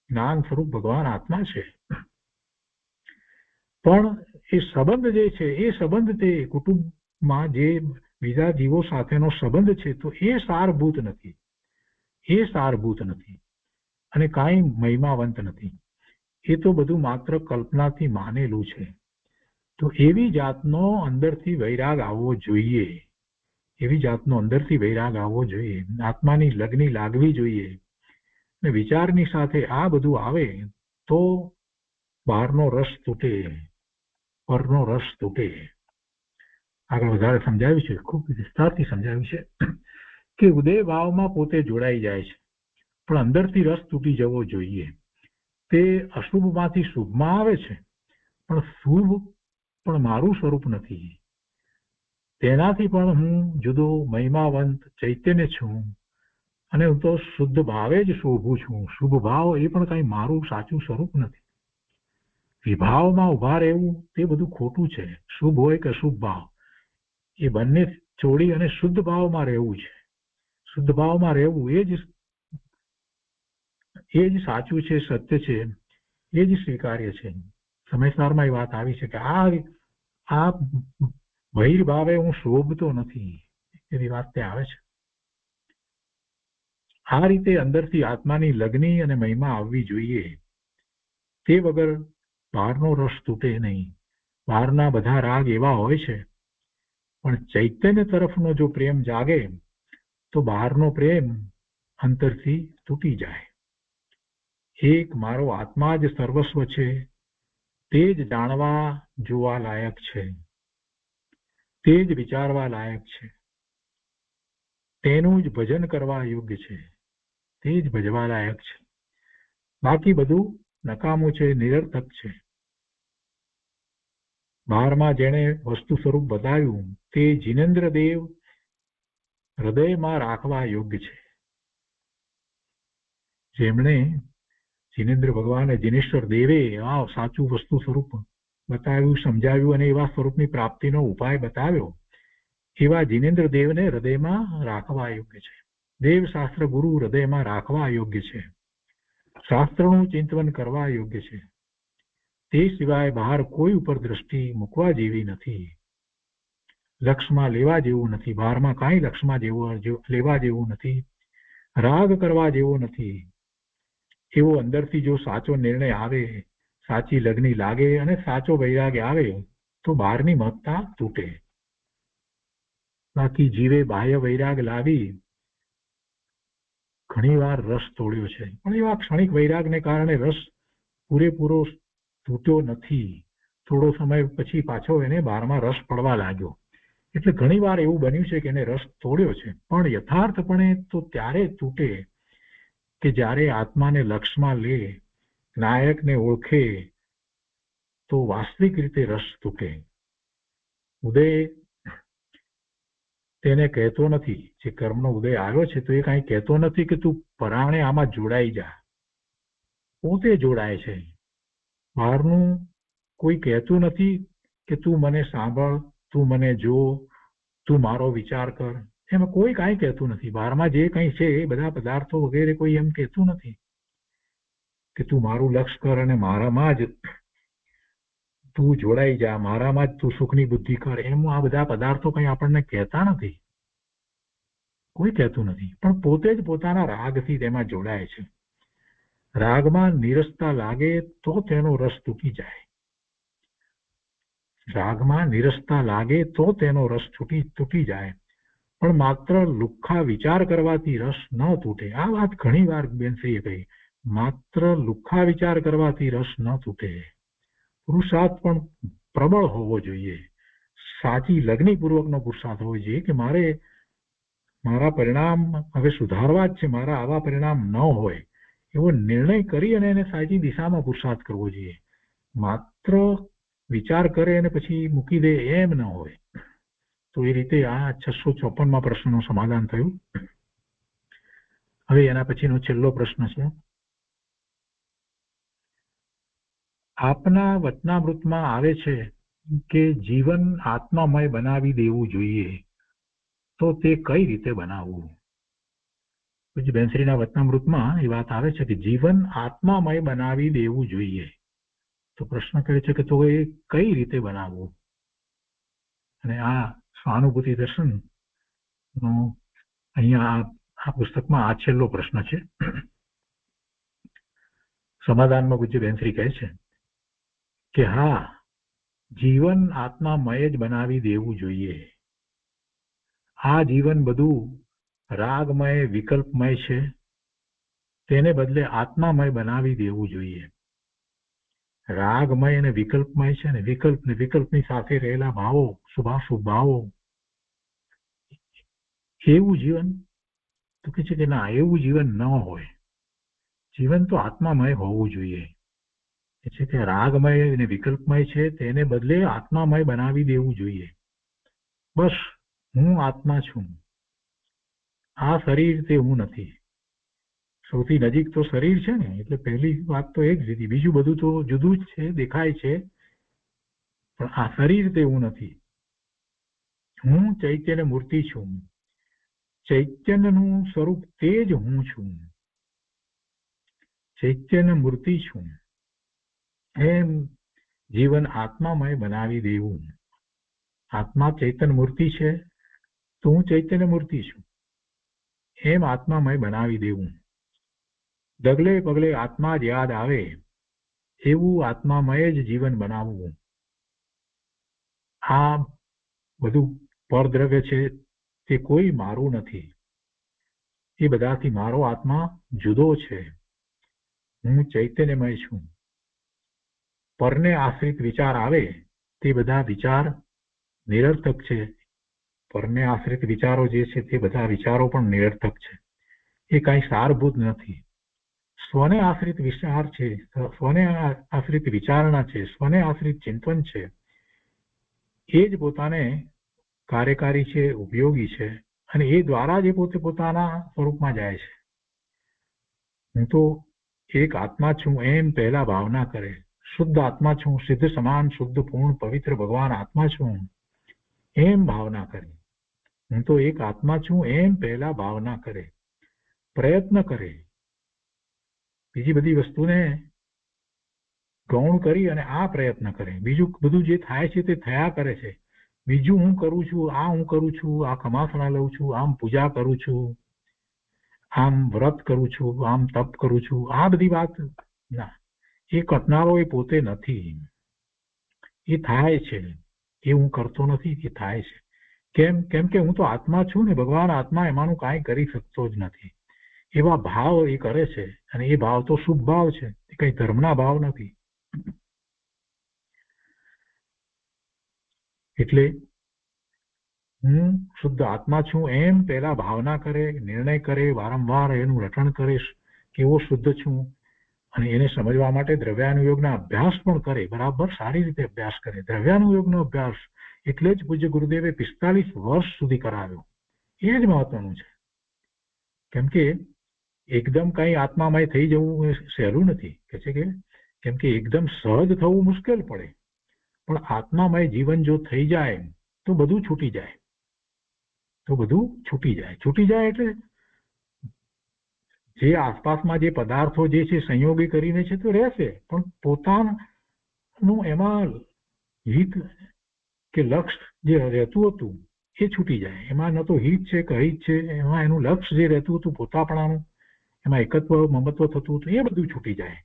જ્ઞાન સ્વરૂપ ભગવાન આત્મા છે. પણ એ સંબંધ જે છે એ સંબંધ તે કુટુંબમાં જે બીજા જીવો સાથેનો સંબંધ છે તો એ સારભૂત નથી, એ સારભૂત નથી અને કાંઈ મહિમાવંત નથી. એ તો બધું માત્ર કલ્પનાથી માનેલું છે. તો એવી જાતનો અંદરથી વૈરાગ આવવો જોઈએ, એવી જાતનો અંદરથી વૈરાગ આવવો જોઈએ. આત્માની લગ્ની લાગવી જોઈએ. ને વિચારની સાથે આ બધું આવે તો બહારનો રસ તૂટે, પરનો રસ તૂટે. આગળ વધારે સમજાવ્યું છે, ખૂબ વિસ્તારથી સમજાવ્યું છે કે ઉદય ભાવમાં પોતે જોડાઈ જાય છે, પણ અંદરથી રસ તૂટી જવો જોઈએ. તે અશુભમાંથી શુભમાં આવે છે, પણ શુભ પણ મારું સ્વરૂપ નથી, તેનાથી પણ હું જુદો મહિમાવંત ચૈતન્ય છું, અને હું તો શુદ્ધ ભાવે જ શોભું છું. શુભ ભાવ એ પણ કઈ મારું સાચું સ્વરૂપ નથી. વિભાવમાં ઉભા રહેવું તે બધું ખોટું છે. શુભ હોય કે અશુભ ભાવ, એ બંને છોડી અને શુદ્ધ ભાવમાં રહેવું છે. શુદ્ધ ભાવમાં રહેવું એ જ સાચું છે, સત્ય છે, એ જ સ્વીકાર્ય છે. સમયસારમાં એ વાત આવી છે કે આ બહિર્ભાવે હું શોભતો નથી, એવી વાત ત્યાં આવે છે. આ રીતે અંદરથી આત્માની લગ્ની અને મહિમા આવવી જોઈએ. તે વગર બહારનો રસ તૂટે નહીં. બહારના બધા રાગ એવા હોય છે, પણ ચૈતન્ય તરફનો જો પ્રેમ જાગે તો બહારનો પ્રેમ અંતરથી તૂટી જાય. એક મારો આત્મા જ સર્વસ્વ છે, તે જ જાણવા જોવા લાયક છે, તે જ વિચારવા લાયક છે, તેનું જ ભજન કરવા યોગ્ય છે, તે જ ભજવા લાયક છે. બાકી બધું નકામું છે, નિરર્થક છે. બહારમાં જેણે વસ્તુ સ્વરૂપ બતાવ્યું તે જીનેન્દ્ર દેવ હૃદયમાં રાખવા યોગ્ય છે. જેમણે જીનેન્દ્ર ભગવાન જીનેશ્વર દેવે આ સાચું વસ્તુ સ્વરૂપ બતાવ્યું, સમજાવ્યું અને એવા સ્વરૂપની પ્રાપ્તિનો ઉપાય બતાવ્યો, એવા જીનેન્દ્ર દેવને હૃદયમાં રાખવા યોગ્ય છે. દેવ શાસ્ત્ર ગુરુ હૃદયમાં રાખવા યોગ્ય છે. શાસ્ત્રનું ચિંતન કરવા યોગ્ય છે. તે સિવાય બહાર કોઈ ઉપર દ્રષ્ટિ મૂકવા જેવી નથી. લક્ષમાં લેવા જેવું નથી. બહારમાં કાંઈ લક્ષમાં લેવા જેવું નથી. રાગ કરવા જેવો નથી. એવો અંદરથી જો સાચો નિર્ણય આવે, સાચી લગ્ની લાગે અને સાચો વૈરાગ્ય આવે તો બહારની મહત્તા તૂટે. બાકી જીવે બાહ્ય વૈરાગ લાવી ઘણીવાર રસ તોડ્યો છે, પણ એવા ક્ષણિક વૈરાગને કારણે રસ પૂરેપૂરો તૂટ્યો નથી. થોડો સમય પછી પાછો એને બહારમાં રસ પડવા લાગ્યો. એટલે ઘણીવાર એવું બન્યું છે કે એને રસ તોડ્યો છે, પણ યથાર્થપણે તો ત્યારે તૂટે કે જ્યારે આત્માને લક્ષમાં લે, નાયકને ઓળખે તો વાસ્તવિક રીતે રસ તૂટે. ઉદય તેને કહેતો નથી, જે કર્મનો ઉદય આવ્યો છે તો એ કાંઈ કહેતો નથી કે તું પરાણે આમાં જોડાઈ જા. પોતે જોડાય છે. બહારનું કોઈ કહેતું નથી કે તું મને સાંભળ, તું મને જો, તું મારો વિચાર કર. એમાં કોઈ કાંઈ કહેતું નથી. બહારમાં જે કંઈ છે એ બધા પદાર્થો વગેરે કોઈ એમ કહેતું નથી કે તું મારું લક્ષ કર અને મારામાં જ તું જોડાઈ જા, મારામાં જ તું સુખની બુદ્ધિ કર. એમ આ બધા પદાર્થો કંઈ આપણને કહેતા નથી. કોઈ કહેતું નથી, પણ પોતે જ પોતાના રાગથી તેમાં જોડાય છે. રાગમાં નીરસતા લાગે તો તેનો રસ તૂટી જાય. રાગમાં નીરસતા લાગે તો તેનો રસ તૂટી જાય. પણ માત્ર લુખ્ખા વિચાર કરવાથી રસ ન તૂટે. આ વાત ઘણી વાર બેનશ્રીએ કહી. માત્ર લુખ્ખા વિચાર કરવાથી રસ ન તૂટે. પુરુષાર્થ પણ પ્રબળ હોવો જોઈએ. સાચી લગ્નીપૂર્વકનો પુરુષાર્થ હોવો જોઈએ કે મારે મારા પરિણામ હવે સુધારવા જ છે, મારા આવા પરિણામ ન હોય એવો નિર્ણય કરી અને એને સાચી દિશામાં પુરુષાર્થ કરવો જોઈએ. માત્ર વિચાર કરે અને પછી મૂકી દે એમ ન હોય. તો એ રીતે આ 654માં પ્રશ્નનું સમાધાન થયું. હવે એના પછીનો છેલ્લો પ્રશ્ન છે. આપના વચનામૃતમાં આવે છે કે જીવન આત્મામય બનાવી દેવું જોઈએ, તો તે કઈ રીતે બનાવવું? પછી બેનશ્રીના વચનામૃતમાં એ વાત આવે છે કે જીવન આત્મામય બનાવી દેવું જોઈએ. તો પ્રશ્ન કરે છે કે તો એ કઈ રીતે બનાવવું? અને આ સહાનુભૂતિ દર્શન નો અહીંયા આ પુસ્તકમાં આ છેલ્લો પ્રશ્ન છે. સમાધાનમાં પૂજ્ય બેનશ્રી કહે છે કે હા, જીવન આત્મામય જ બનાવી દેવું જોઈએ. આ જીવન બધું રાગમય વિકલ્પમય છે, તેને બદલે આત્મામય બનાવી દેવું જોઈએ. રાગમય અને વિકલ્પમય છે ને વિકલ્પની સાથે રહેલા ભાવો, શુભાશુભ ભાવો, એવું જીવન તો કે છે કે ના, એવું જીવન ન હોય. જીવન તો આત્મામય હોવું જોઈએ. છે કે રાગમય અને વિકલ્પમય છે તેને બદલે આત્મામય બનાવી દેવું જોઈએ. બસ હું આત્મા છું, આ શરીર તે હું નથી. સૌથી નજીક તો શરીર છે ને, એટલે પહેલી વાત તો એ જ લીધી. બીજું બધું તો જુદું જ છે, દેખાય છે, પણ આ શરીર તે હું નથી. હું ચૈતન્ય મૂર્તિ છું. ચૈતન્યનું સ્વરૂપ તે જ હું છું. ચૈતન્ય મૂર્તિ છું. એમ જીવન આત્મામય બનાવી દેવું. આત્મા ચૈતન્ય મૂર્તિ છે તો હું ચૈતન્ય મૂર્તિ છું, એમ આત્મામય બનાવી દેવું. ડગલે પગલે આત્મા જ યાદ આવે એવું આત્મામય જ જીવન બનાવવું. આ બધું પરદ્રવ્ય છે તે કોઈ મારું નથી. એ બધાથી મારો આત્મા જુદો છે. હું ચૈતન્યમય છું. પરને આશ્રિત વિચાર આવે તે બધા વિચાર નિરર્થક છે. પરને આશ્રિત વિચારો જે છે તે બધા વિચારો પણ નિરર્થક છે. એ કાંઈ સારભૂત નથી. સ્વને આશ્રિત વિચાર છે, સ્વને આશ્રિત વિચારણા છે, સ્વને આશ્રિત ચિંતન છે, એ જ પોતાને કાર્યકારી છે, ઉપયોગી છે, અને એ દ્વારા જ પોતે પોતાના સ્વરૂપમાં જાય છે. હું તો એક આત્મા છું એમ પહેલા ભાવના કરે. શુદ્ધ આત્મા છું, સિદ્ધ સમાન શુદ્ધ પૂર્ણ પવિત્ર ભગવાન આત્મા છું એમ ભાવના કરે. હું તો એક આત્મા છું એમ પહેલા ભાવના કરે, પ્રયત્ન કરે. બીજી બધી વસ્તુને ગૌણ કરી અને આ પ્રયત્ન કરે. બીજું બધું જે થાય છે તે થયા કરે છે. બીજું હું કરું છું, આ ખમાસણા લઉં છું, આમ પૂજા કરું છું, આમ વ્રત કરું છું, આમ તપ કરું છું, આ બધી વાત ના. એ કરનારો એ પોતે નથી. એ થાય છે. એ હું કરતો નથી, એ થાય છે. કેમ કે હું તો આત્મા છું ને, ભગવાન આત્મા એમાંનું કાંઈ કરી શકતો જ નથી. એવા ભાવ એ કરે છે, અને એ ભાવ તો શુભ ભાવ છે, એ કઈ ધર્મના ભાવ નથી. એટલે હું શુદ્ધ આત્મા છું એમ પહેલા ભાવના કરે, નિર્ણય કરે, વારંવાર એનું રટણ કરે કેવો શુદ્ધ છું, અને એને સમજવા માટે દ્રવ્યાનુયોગના અભ્યાસ પણ કરે. બરાબર સારી રીતે અભ્યાસ કરે. દ્રવ્યાનુયોગનો અભ્યાસ એટલે જ પૂજ્ય ગુરુદેવે 45 વર્ષ સુધી કરાવ્યો. એ જ મહત્વનું છે. કેમ કે એકદમ કઈ આત્મામય થઈ જવું એ સહેલું નથી. કેમ કે એકદમ સહજ થવું મુશ્કેલ પડે, પણ આત્મામય જીવન જો થઈ જાય તો બધું છૂટી જાય. છૂટી જાય એટલે જે આસપાસમાં જે પદાર્થો જે છે સંયોગી કરીને છે તો રહેશે, પણ પોતાનું એમાં હિત કે લક્ષ્ય જે રહેતું હતું એ છૂટી જાય. એમાં ન તો હિત છે કે અહિત છે, એમાં એનું લક્ષ્ય જે રહેતું હતું પોતાપણાનું, એમાં એકત્વ મમત્વ થતું હતું, એ બધું છૂટી જાય.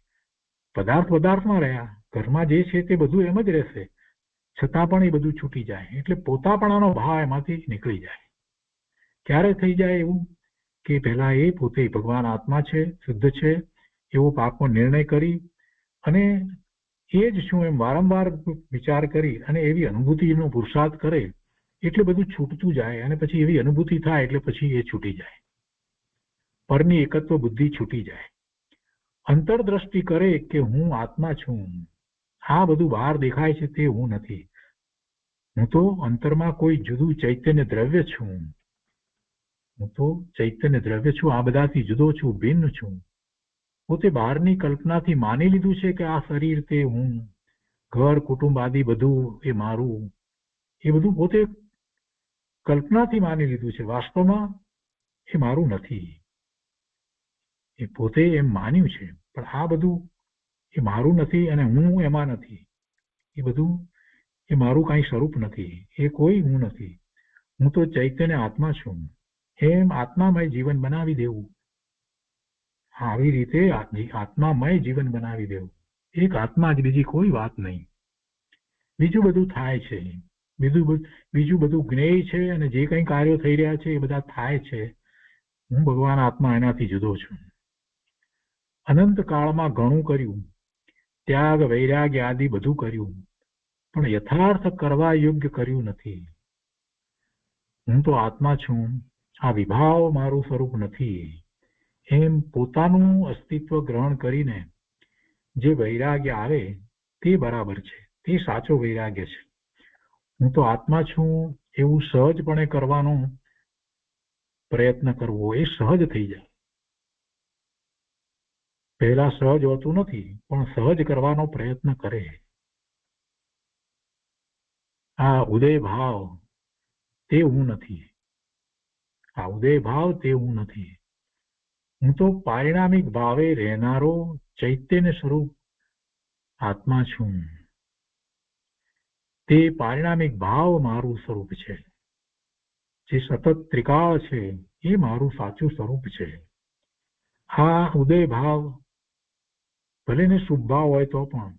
પદાર્થમાં રહ્યા, ઘરમાં જે છે તે બધું એમ જ રહેશે, છતાં પણ એ બધું છૂટી જાય. એટલે પોતાપણાનો ભાવ એમાંથી નીકળી જાય. ક્યારે થઈ જાય એવું? કે પહેલા એ પોતે ભગવાન આત્મા છે, શુદ્ધ છે એવો પાકનો નિર્ણય કરી, અને એ જ શું એમ વારંવાર વિચાર કરી અને એવી અનુભૂતિનો પુરુષાર્થ કરે, એટલે બધું છૂટતું જાય. અને પછી એવી અનુભૂતિ થાય એટલે પછી એ છૂટી જાય. પરની એકત્વ બુદ્ધિ છૂટી જાય. અંતરદ્રષ્ટિ કરે કે હું આત્મા છું, આ બધું બહાર દેખાય છે તે હું નથી. હું તો અંતરમાં કોઈ જુદું ચૈતન્ય દ્રવ્ય છું. આ બધાથી જુદો છું, ભિન્ન છું. પોતે બહારની કલ્પનાથી માની લીધું છે કે આ શરીર તે હું, ઘર કુટુંબ આદિ બધું એ મારું. એ બધું પોતે કલ્પનાથી માની લીધું છે. વાસ્તવમાં એ મારું નથી. એ પોતે એમ માન્યું છે, પણ આ બધું એ મારું નથી, અને હું એમાં નથી. એ બધું એ મારું કાંઈ સ્વરૂપ નથી. એ કોઈ હું નથી. હું તો ચૈતન્ય આત્મા છું એમ આત્મામય જીવન બનાવી દેવું. આવી રીતે આત્મામય જીવન બનાવી દેવું. એક આત્મા જ, બીજી કોઈ વાત નહીં. બીજું બધું થાય છે, બીજું બધું જ્ઞેય છે, અને જે કંઈ કાર્યો થઈ રહ્યા છે એ બધા થાય છે. હું ભગવાન આત્મા એનાથી જુદો છું. અનંત કાળમાં ઘણું કર્યું, ત્યાગ વૈરાગ્ય આદિ બધું કર્યું, પણ યથાર્થ કરવા યોગ્ય કર્યું નથી. હું તો આત્મા છું, આ વિભાવ મારું સ્વરૂપ નથી એમ પોતાનું અસ્તિત્વ ગ્રહણ કરીને જે વૈરાગ્ય આવે તે બરાબર છે, તે સાચો વૈરાગ્ય છે. હું તો આત્મા છું એવું સહજપણે કરવાનો પ્રયત્ન કરવો, એ સહજ થઈ જાય. પહેલા સહજ હોતું નથી, પણ સહજ કરવાનો પ્રયત્ન કરે. આ ઉદય ભાવ તે હું નથી. હું તો પારિણામિક ભાવે રહેનારો ચૈતન્ય સ્વરૂપ આત્મા છું. તે પારિણામિક ભાવ મારું સ્વરૂપ છે. જે સતત ત્રિકાળ છે એ મારું સાચું સ્વરૂપ છે. આ ઉદય ભાવ ભલે ને શુભ ભાવ હોય તો પણ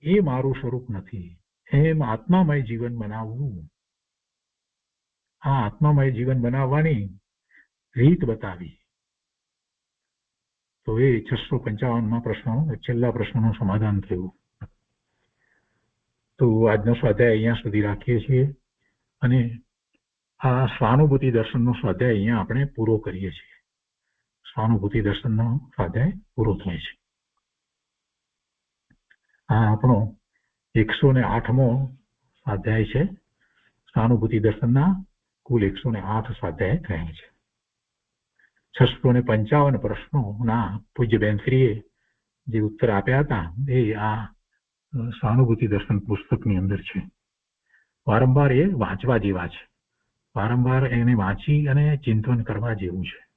એ મારું સ્વરૂપ નથી. એમ આત્મામય જીવન બનાવવું. આ આત્મામય જીવન બનાવવાની રીત બતાવી. તો એ 655માં પ્રશ્નો છેલ્લા પ્રશ્નોનું સમાધાન થયું. તો આજનો સ્વાધ્યાય અહીંયા સુધી રાખીએ છીએ અને આ સ્વાનુભૂતિ દર્શનનો સ્વાધ્યાય અહીંયા આપણે પૂરો કરીએ છીએ. સ્વાનુભૂતિ દર્શનનો સ્વાધ્યાય પૂરો થાય છે. આ આપણો 108મો સ્વાધ્યાય છે. સ્વાનુભૂતિ દર્શનના કુલ 108 સ્વાધ્યાય થયા છે. 655 પ્રશ્નોના પૂજ્ય બેનશ્રીએ જે ઉત્તર આપ્યા હતા એ આ સ્વાનુભૂતિ દર્શન પુસ્તકની અંદર છે. વારંવાર એ વાંચવા જેવા છે. વારંવાર એને વાંચી અને ચિંતન કરવા જેવું છે.